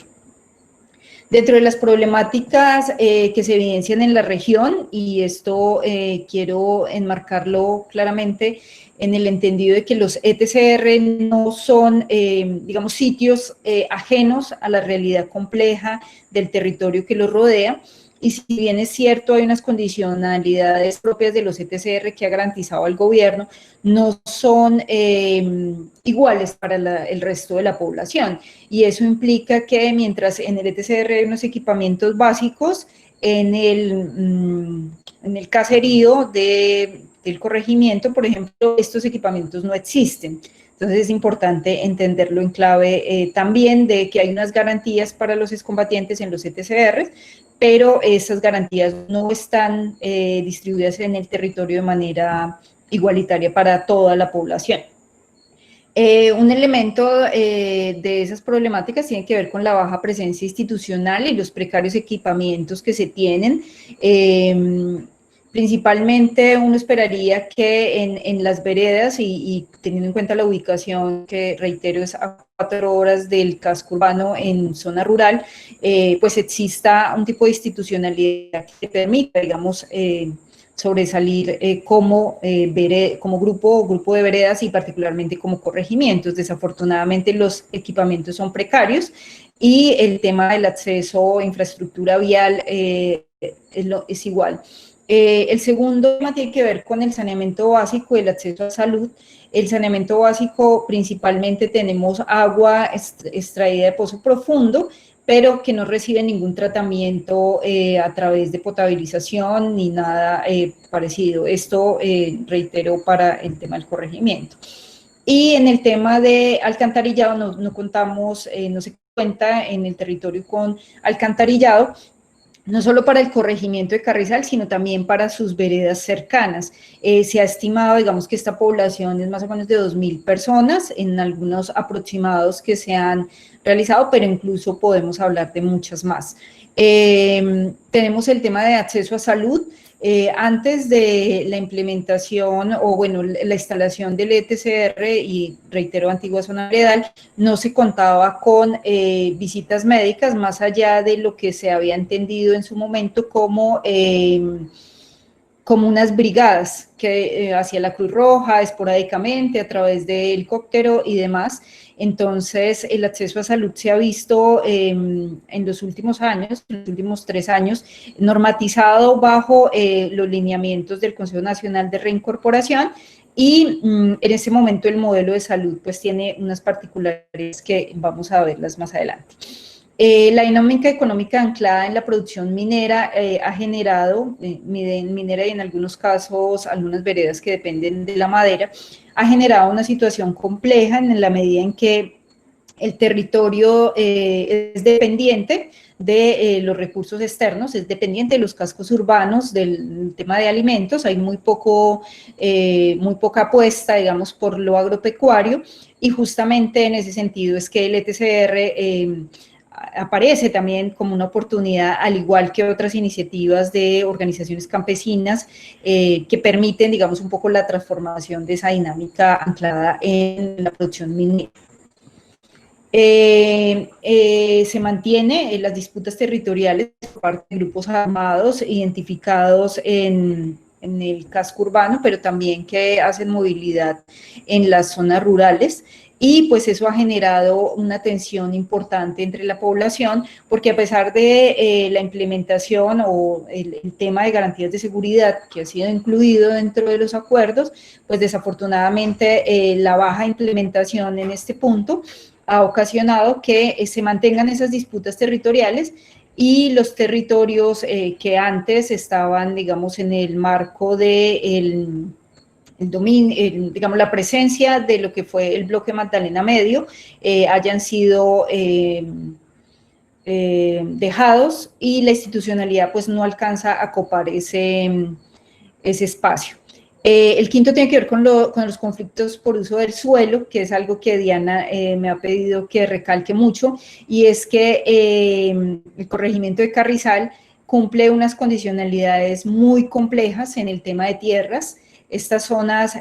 Dentro de las problemáticas que se evidencian en la región, y esto quiero enmarcarlo claramente en el entendido de que los ETCR no son, digamos, sitios ajenos a la realidad compleja del territorio que los rodea, y si bien es cierto hay unas condicionalidades propias de los ETCR que ha garantizado el gobierno, no son iguales para el resto de la población, y eso implica que mientras en el ETCR hay unos equipamientos básicos, en el caserío del corregimiento, por ejemplo, estos equipamientos no existen. Entonces es importante entenderlo en clave también de que hay unas garantías para los excombatientes en los ETCR, pero esas garantías no están distribuidas en el territorio de manera igualitaria para toda la población. Un elemento de esas problemáticas tiene que ver con la baja presencia institucional y los precarios equipamientos que se tienen. Principalmente uno esperaría que en las veredas y teniendo en cuenta la ubicación, que reitero es a 4 horas del casco urbano en zona rural, pues exista un tipo de institucionalidad que permita, digamos, sobresalir como grupo de veredas y particularmente como corregimientos. Desafortunadamente los equipamientos son precarios y el tema del acceso a infraestructura vial es igual. El segundo tema tiene que ver con el saneamiento básico y el acceso a salud. El saneamiento básico, principalmente tenemos agua extraída de pozo profundo, pero que no recibe ningún tratamiento a través de potabilización ni nada parecido. Esto, reitero, para el tema del corregimiento. Y en el tema de alcantarillado, no contamos, no se cuenta en el territorio con alcantarillado, no solo para el corregimiento de Carrizal, sino también para sus veredas cercanas. Se ha estimado, digamos, que esta población es más o menos de 2.000 personas, en algunos aproximados que se han realizado, pero incluso podemos hablar de muchas más. Tenemos el tema de acceso a salud. Antes de la implementación o, bueno, la instalación del ETCR, y reitero, antigua zona veredal, no se contaba con visitas médicas más allá de lo que se había entendido en su momento como unas brigadas que hacía la Cruz Roja esporádicamente a través de helicóptero y demás. Entonces, el acceso a salud se ha visto en los últimos años, en los últimos 3 años, normatizado bajo los lineamientos del Consejo Nacional de Reincorporación, y en este momento el modelo de salud pues tiene unas particularidades que vamos a verlas más adelante. La dinámica económica anclada en la producción minera ha generado, minera y en algunos casos algunas veredas que dependen de la madera, ha generado una situación compleja en la medida en que el territorio es dependiente de los recursos externos, es dependiente de los cascos urbanos, del tema de alimentos. Hay muy poca apuesta, digamos, por lo agropecuario, y justamente en ese sentido es que el ETCR aparece también como una oportunidad, al igual que otras iniciativas de organizaciones campesinas que permiten, digamos, un poco la transformación de esa dinámica anclada en la producción minera. Se mantiene las disputas territoriales por parte de grupos armados identificados en el casco urbano, pero también que hacen movilidad en las zonas rurales. Y pues eso ha generado una tensión importante entre la población, porque a pesar de la implementación o el tema de garantías de seguridad que ha sido incluido dentro de los acuerdos, pues desafortunadamente la baja implementación en este punto ha ocasionado que se mantengan esas disputas territoriales, y los territorios que antes estaban, digamos, en el marco de digamos, la presencia de lo que fue el bloque Magdalena Medio, hayan sido dejados, y la institucionalidad pues no alcanza a copar ese espacio. El quinto tiene que ver con los conflictos por uso del suelo, que es algo que Diana me ha pedido que recalque mucho, y es que el corregimiento de Carrizal cumple unas condicionalidades muy complejas en el tema de tierras. Estas zonas,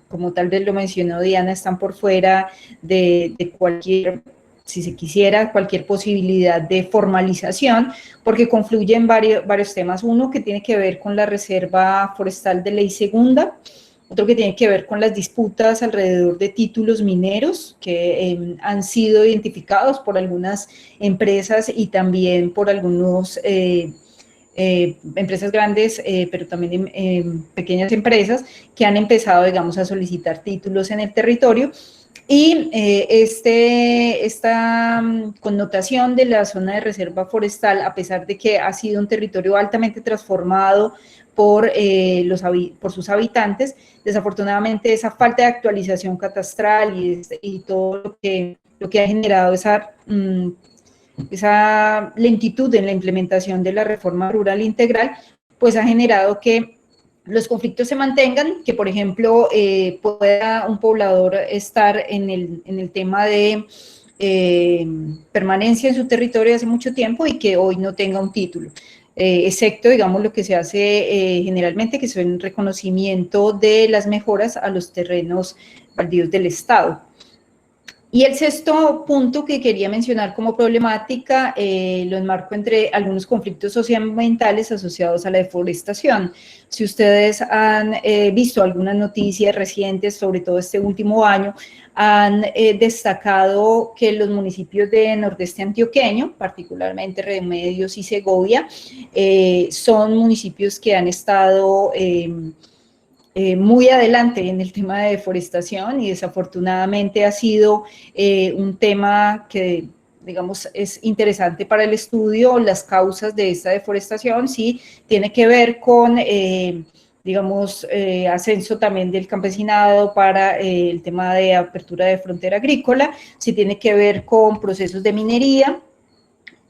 como tal vez lo mencionó Diana, están por fuera de cualquier, si se quisiera, cualquier posibilidad de formalización, porque confluyen varios temas. Uno que tiene que ver con la reserva forestal de ley segunda, otro que tiene que ver con las disputas alrededor de títulos mineros que han sido identificados por algunas empresas y también por algunos empresas grandes, pero también pequeñas empresas que han empezado, digamos, a solicitar títulos en el territorio. Y esta connotación de la zona de reserva forestal, a pesar de que ha sido un territorio altamente transformado por sus habitantes, desafortunadamente esa falta de actualización catastral y todo lo que ha generado esa lentitud en la implementación de la reforma rural integral, pues ha generado que los conflictos se mantengan, que por ejemplo pueda un poblador estar en el tema de permanencia en su territorio hace mucho tiempo y que hoy no tenga un título. Excepto, digamos, lo que se hace generalmente, que es el reconocimiento de las mejoras a los terrenos baldíos del Estado. Y el sexto punto que quería mencionar como problemática, lo enmarco entre algunos conflictos socioambientales asociados a la deforestación. Si ustedes han visto algunas noticias recientes, sobre todo este último año, han destacado que los municipios de nordeste antioqueño, particularmente Remedios y Segovia, son municipios que han estado muy adelante en el tema de deforestación y desafortunadamente ha sido un tema que, digamos, es interesante para el estudio. Las causas de esta deforestación sí tiene que ver con, digamos, ascenso también del campesinado para el tema de apertura de frontera agrícola, sí tiene que ver con procesos de minería,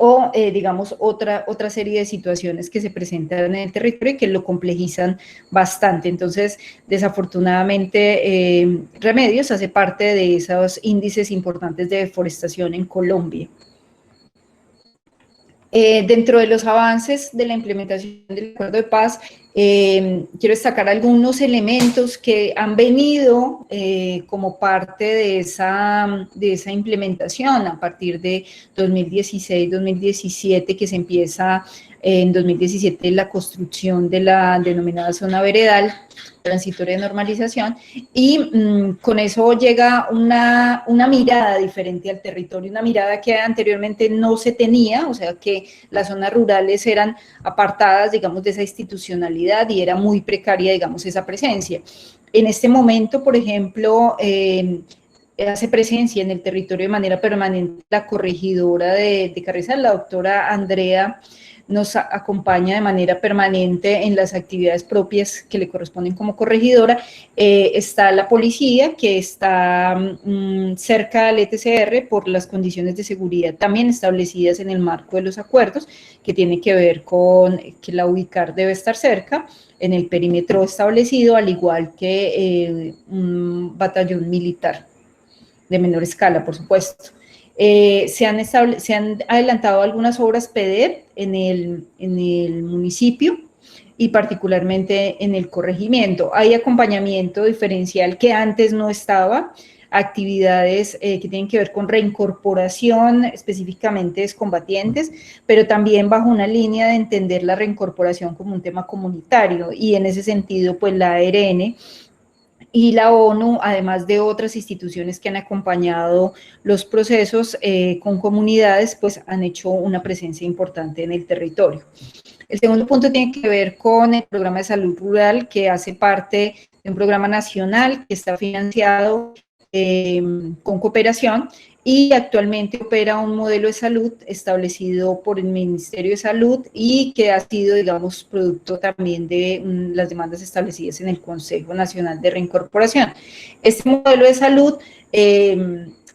o, digamos, otra serie de situaciones que se presentan en el territorio y que lo complejizan bastante. Entonces, desafortunadamente, Remedios hace parte de esos índices importantes de deforestación en Colombia. Dentro de los avances de la implementación del acuerdo de paz, quiero destacar algunos elementos que han venido como parte de esa implementación a partir de 2016-2017, que se empieza en 2017 la construcción de la denominada zona veredal transitoria de normalización, y con eso llega una mirada diferente al territorio, una mirada que anteriormente no se tenía, o sea que las zonas rurales eran apartadas, digamos, de esa institucionalidad y era muy precaria, digamos, esa presencia. En este momento, por ejemplo, hace presencia en el territorio de manera permanente la corregidora de Carrizal, la doctora Andrea, nos acompaña de manera permanente en las actividades propias que le corresponden como corregidora. Está la policía, que está cerca del ETCR por las condiciones de seguridad también establecidas en el marco de los acuerdos, que tiene que ver con que la UICAR debe estar cerca, en el perímetro establecido, al igual que un batallón militar de menor escala, por supuesto. Se han adelantado algunas obras PEDER en el municipio y particularmente en el corregimiento. Hay acompañamiento diferencial que antes no estaba, actividades que tienen que ver con reincorporación, específicamente de excombatientes, pero también bajo una línea de entender la reincorporación como un tema comunitario, y en ese sentido, pues la ARN y la ONU, además de otras instituciones que han acompañado los procesos con comunidades, pues han hecho una presencia importante en el territorio. El segundo punto tiene que ver con el programa de salud rural, que hace parte de un programa nacional que está financiado con cooperación, y actualmente opera un modelo de salud establecido por el Ministerio de Salud y que ha sido, digamos, producto también de las demandas establecidas en el Consejo Nacional de Reincorporación. Este modelo de salud,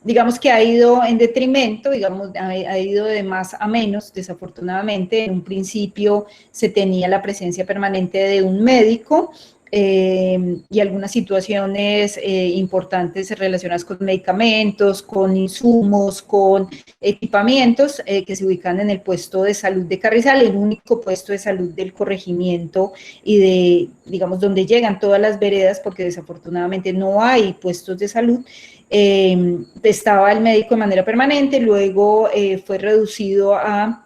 digamos que ha ido en detrimento, digamos, ha ido de más a menos, desafortunadamente. En un principio se tenía la presencia permanente de un médico, y algunas situaciones importantes relacionadas con medicamentos, con insumos, con equipamientos que se ubican en el puesto de salud de Carrizal, el único puesto de salud del corregimiento y de, digamos, donde llegan todas las veredas, porque desafortunadamente no hay puestos de salud. Estaba el médico de manera permanente, luego fue reducido a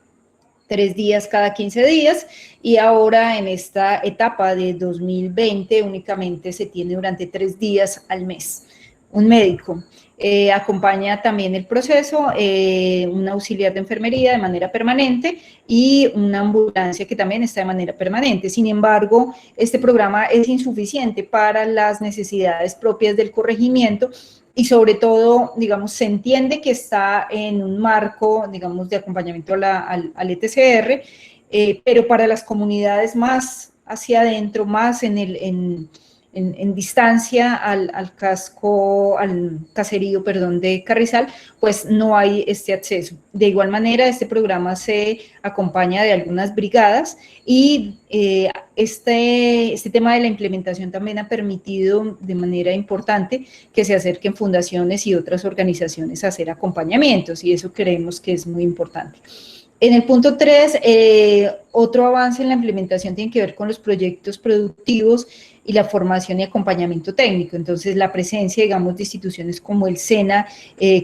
3 días cada 15 días, y ahora en esta etapa de 2020 únicamente se tiene durante 3 días al mes un médico. Acompaña también el proceso un auxiliar de enfermería de manera permanente y una ambulancia que también está de manera permanente. Sin embargo, este programa es insuficiente para las necesidades propias del corregimiento, y sobre todo, digamos, se entiende que está en un marco, digamos, de acompañamiento al ETCR, pero para las comunidades más hacia adentro, más en en distancia al caserío, perdón, de Carrizal, pues no hay este acceso. De igual manera, este programa se acompaña de algunas brigadas y este tema de la implementación también ha permitido de manera importante que se acerquen fundaciones y otras organizaciones a hacer acompañamientos, y eso creemos que es muy importante. En el punto 3, otro avance en la implementación tiene que ver con los proyectos productivos y la formación y acompañamiento técnico. Entonces, la presencia, digamos, de instituciones como el SENA,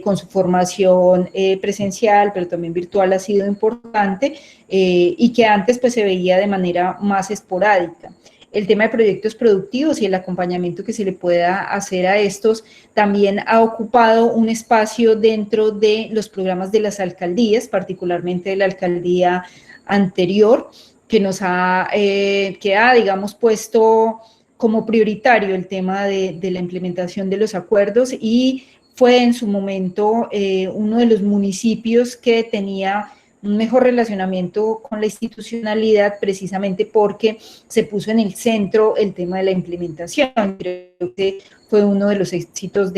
con su formación presencial, pero también virtual, ha sido importante y que antes pues se veía de manera más esporádica. El tema de proyectos productivos y el acompañamiento que se le pueda hacer a estos también ha ocupado un espacio dentro de los programas de las alcaldías, particularmente de la alcaldía anterior, que nos ha, digamos, puesto como prioritario el tema de la implementación de los acuerdos, y fue en su momento uno de los municipios que tenía un mejor relacionamiento con la institucionalidad, precisamente porque se puso en el centro el tema de la implementación. Creo que fue uno de los éxitos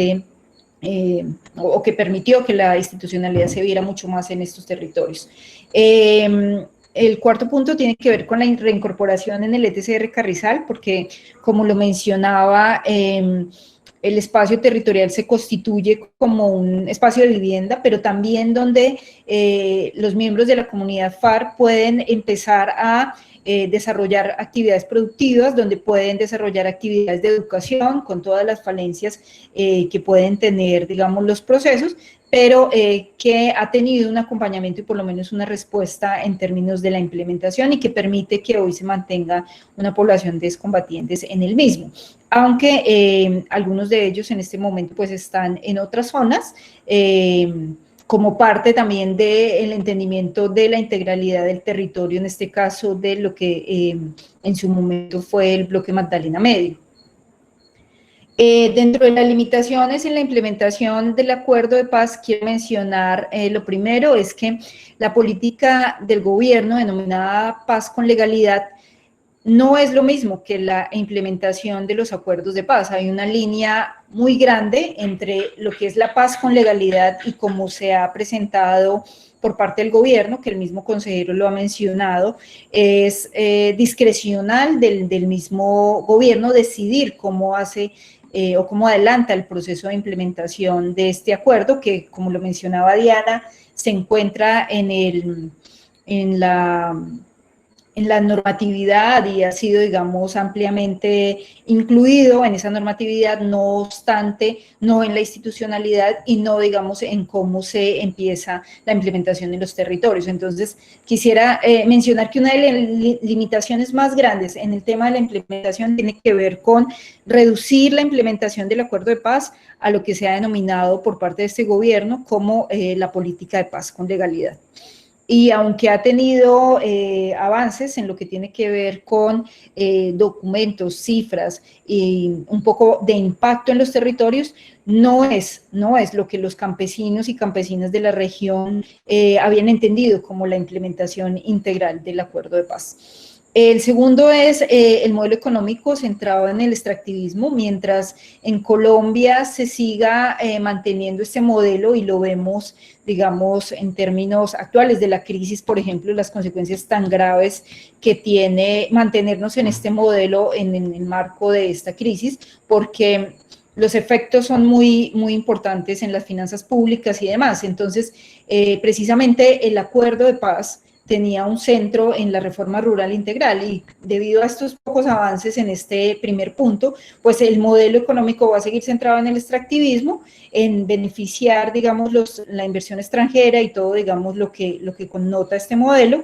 o que permitió que la institucionalidad se viera mucho más en estos territorios. El cuarto punto tiene que ver con la reincorporación en el ETCR Carrizal, porque, como lo mencionaba, el espacio territorial se constituye como un espacio de vivienda, pero también donde los miembros de la comunidad FARC pueden empezar a desarrollar actividades productivas, donde pueden desarrollar actividades de educación con todas las falencias que pueden tener, digamos, los procesos, pero que ha tenido un acompañamiento y por lo menos una respuesta en términos de la implementación, y que permite que hoy se mantenga una población de excombatientes en el mismo. Aunque algunos de ellos en este momento pues están en otras zonas, como parte también del entendimiento de la integralidad del territorio, en este caso de lo que en su momento fue el bloque Magdalena Medio. Dentro de las limitaciones en la implementación del acuerdo de paz, quiero mencionar lo primero es que la política del gobierno denominada paz con legalidad no es lo mismo que la implementación de los acuerdos de paz. Hay una línea muy grande entre lo que es la paz con legalidad y cómo se ha presentado por parte del gobierno, que el mismo consejero lo ha mencionado, es discrecional del mismo gobierno decidir cómo hace o cómo adelanta el proceso de implementación de este acuerdo, que, como lo mencionaba Diana, se encuentra en la normatividad y ha sido, digamos, ampliamente incluido en esa normatividad, no obstante, no en la institucionalidad y no, digamos, en cómo se empieza la implementación en los territorios. Entonces, quisiera mencionar que una de las limitaciones más grandes en el tema de la implementación tiene que ver con reducir la implementación del acuerdo de paz a lo que se ha denominado por parte de este gobierno como la política de paz con legalidad. Y aunque ha tenido avances en lo que tiene que ver con documentos, cifras y un poco de impacto en los territorios, no es lo que los campesinos y campesinas de la región habían entendido como la implementación integral del acuerdo de paz. El segundo es el modelo económico centrado en el extractivismo. Mientras en Colombia se siga manteniendo este modelo, y lo vemos, digamos, en términos actuales de la crisis, por ejemplo, las consecuencias tan graves que tiene mantenernos en este modelo en el marco de esta crisis, porque los efectos son muy, muy importantes en las finanzas públicas y demás. Entonces, precisamente el acuerdo de paz tenía un centro en la reforma rural integral, y debido a estos pocos avances en este primer punto, pues el modelo económico va a seguir centrado en el extractivismo, en beneficiar, digamos, la inversión extranjera y todo, digamos, lo que connota este modelo,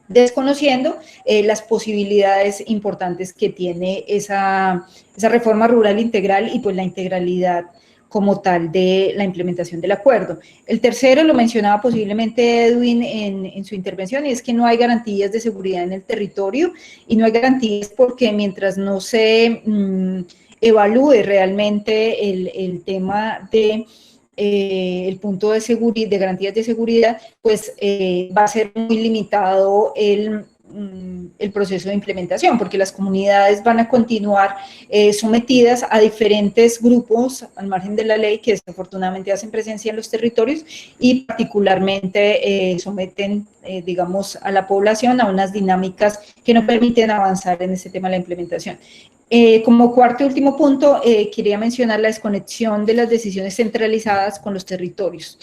desconociendo las posibilidades importantes que tiene esa reforma rural integral y pues la integralidad como tal de la implementación del acuerdo. El tercero lo mencionaba posiblemente Edwin en su intervención, y es que no hay garantías de seguridad en el territorio, y no hay garantías porque mientras no se evalúe realmente el tema de el punto de garantías de seguridad, pues va a ser muy limitado el proceso de implementación, porque las comunidades van a continuar sometidas a diferentes grupos al margen de la ley que desafortunadamente hacen presencia en los territorios y particularmente someten, digamos, a la población a unas dinámicas que no permiten avanzar en este tema de la implementación. Como cuarto y último punto, quería mencionar la desconexión de las decisiones centralizadas con los territorios.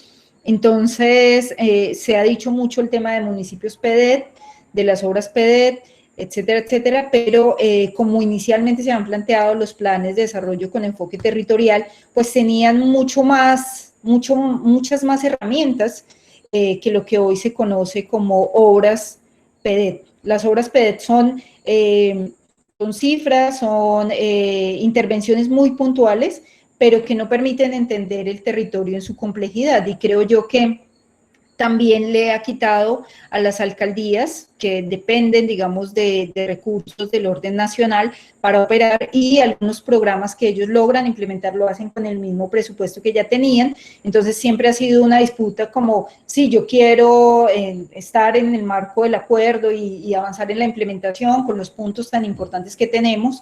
Entonces, se ha dicho mucho el tema de municipios PEDET, de las obras PEDET, etcétera, etcétera, pero como inicialmente se han planteado los planes de desarrollo con enfoque territorial, pues tenían muchas más herramientas que lo que hoy se conoce como obras PEDET. Las obras PEDET son cifras, son intervenciones muy puntuales, pero que no permiten entender el territorio en su complejidad, y creo yo que también le ha quitado a las alcaldías, que dependen, digamos, de recursos del orden nacional para operar, y algunos programas que ellos logran implementar lo hacen con el mismo presupuesto que ya tenían. Entonces siempre ha sido una disputa como, sí, yo quiero estar en el marco del acuerdo y avanzar en la implementación con los puntos tan importantes que tenemos,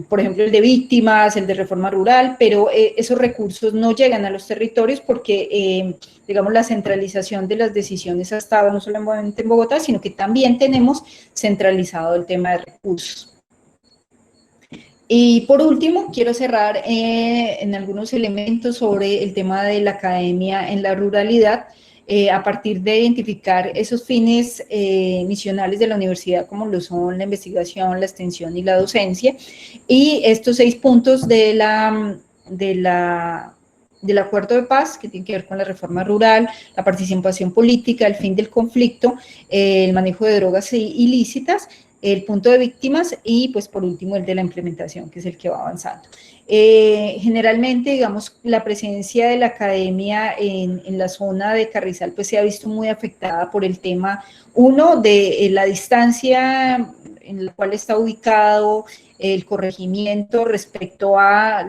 por ejemplo, el de víctimas, el de reforma rural, pero esos recursos no llegan a los territorios porque, digamos, la centralización de las decisiones ha estado no solamente en Bogotá, sino que también tenemos centralizado el tema de recursos. Y por último, quiero cerrar en algunos elementos sobre el tema de la academia en la ruralidad, a partir de identificar esos fines misionales de la universidad, como lo son la investigación, la extensión y la docencia, y estos 6 puntos del acuerdo de paz, que tienen que ver con la reforma rural, la participación política, el fin del conflicto, el manejo de drogas ilícitas, el punto de víctimas y, pues, por último, el de la implementación, que es el que va avanzando. Generalmente, digamos, la presencia de la academia en la zona de Carrizal, pues, se ha visto muy afectada por el tema, uno, de la distancia en la cual está ubicado el corregimiento respecto a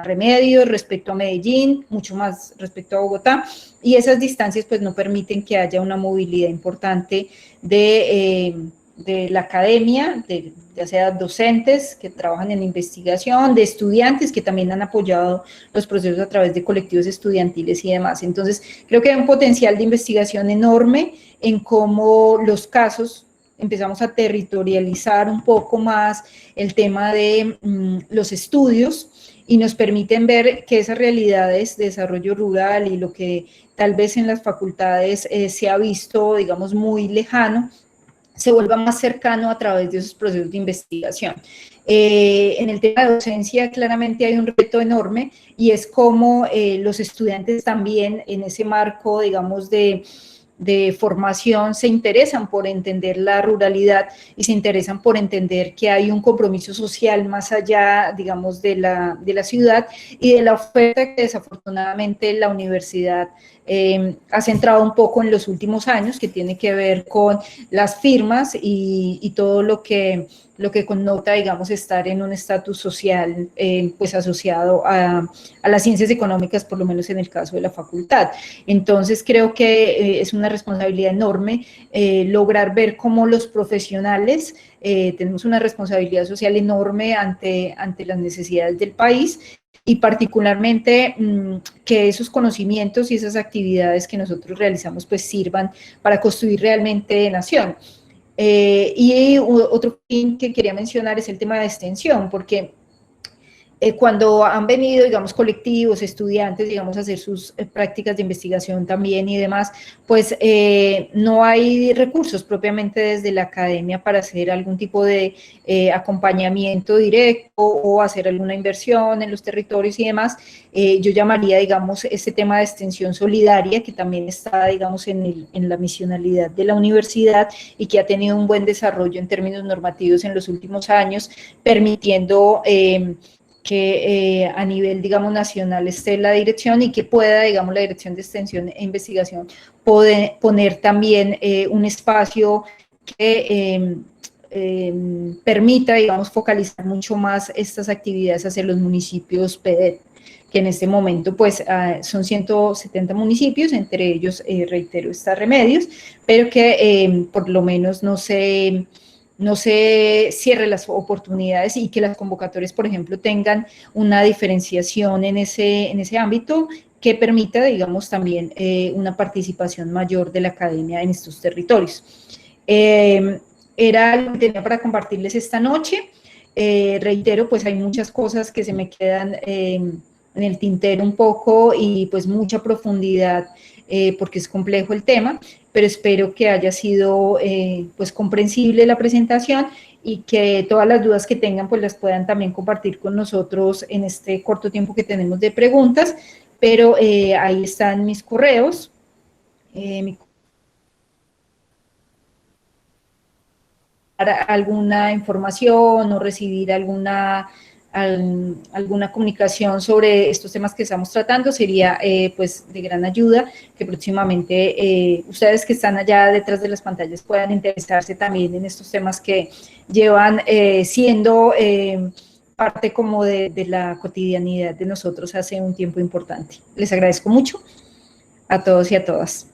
Remedios, respecto a Medellín, mucho más respecto a Bogotá, y esas distancias pues no permiten que haya una movilidad importante de la academia, ya sea docentes que trabajan en investigación, de estudiantes que también han apoyado los procesos a través de colectivos estudiantiles y demás. Entonces, creo que hay un potencial de investigación enorme en cómo los casos empezamos a territorializar un poco más el tema de los estudios, y nos permiten ver que esas realidades de desarrollo rural y lo que tal vez en las facultades se ha visto, digamos, muy lejano, se vuelva más cercano a través de esos procesos de investigación. En el tema de docencia claramente hay un reto enorme, y es cómo los estudiantes también en ese marco, digamos, de formación se interesan por entender la ruralidad y se interesan por entender que hay un compromiso social más allá, digamos, de la ciudad y de la oferta que desafortunadamente la universidad ha centrado un poco en los últimos años, que tiene que ver con las firmas y todo lo que connota, digamos, estar en un estatus social pues asociado a las ciencias económicas, por lo menos en el caso de la facultad. Entonces creo que es una responsabilidad enorme lograr ver cómo los profesionales tenemos una responsabilidad social enorme ante las necesidades del país, y particularmente que esos conocimientos y esas actividades que nosotros realizamos pues sirvan para construir realmente nación. Y otro fin que quería mencionar es el tema de extensión, porque cuando han venido, digamos, colectivos, estudiantes, digamos, a hacer sus prácticas de investigación también y demás, pues no hay recursos propiamente desde la academia para hacer algún tipo de acompañamiento directo o hacer alguna inversión en los territorios y demás. Yo llamaría, digamos, este tema de extensión solidaria, que también está, digamos, en la misionalidad de la universidad y que ha tenido un buen desarrollo en términos normativos en los últimos años, permitiendo que a nivel, digamos, nacional esté la dirección y que pueda, digamos, la Dirección de Extensión e Investigación poner también un espacio que permita, digamos, focalizar mucho más estas actividades hacia los municipios PEDET, que en este momento pues son 170 municipios, entre ellos, reitero, está Remedios, pero que por lo menos no se cierre las oportunidades y que las convocatorias, por ejemplo, tengan una diferenciación en ese ámbito que permita, digamos, también una participación mayor de la academia en estos territorios. Era lo que tenía para compartirles esta noche. Reitero, pues hay muchas cosas que se me quedan en el tintero un poco y pues mucha profundidad porque es complejo el tema, pero espero que haya sido pues comprensible la presentación y que todas las dudas que tengan pues las puedan también compartir con nosotros en este corto tiempo que tenemos de preguntas, pero ahí están mis correos. Alguna información o recibir alguna comunicación sobre estos temas que estamos tratando, sería pues de gran ayuda que próximamente ustedes que están allá detrás de las pantallas puedan interesarse también en estos temas que llevan siendo parte como de la cotidianidad de nosotros hace un tiempo importante. Les agradezco mucho a todos y a todas.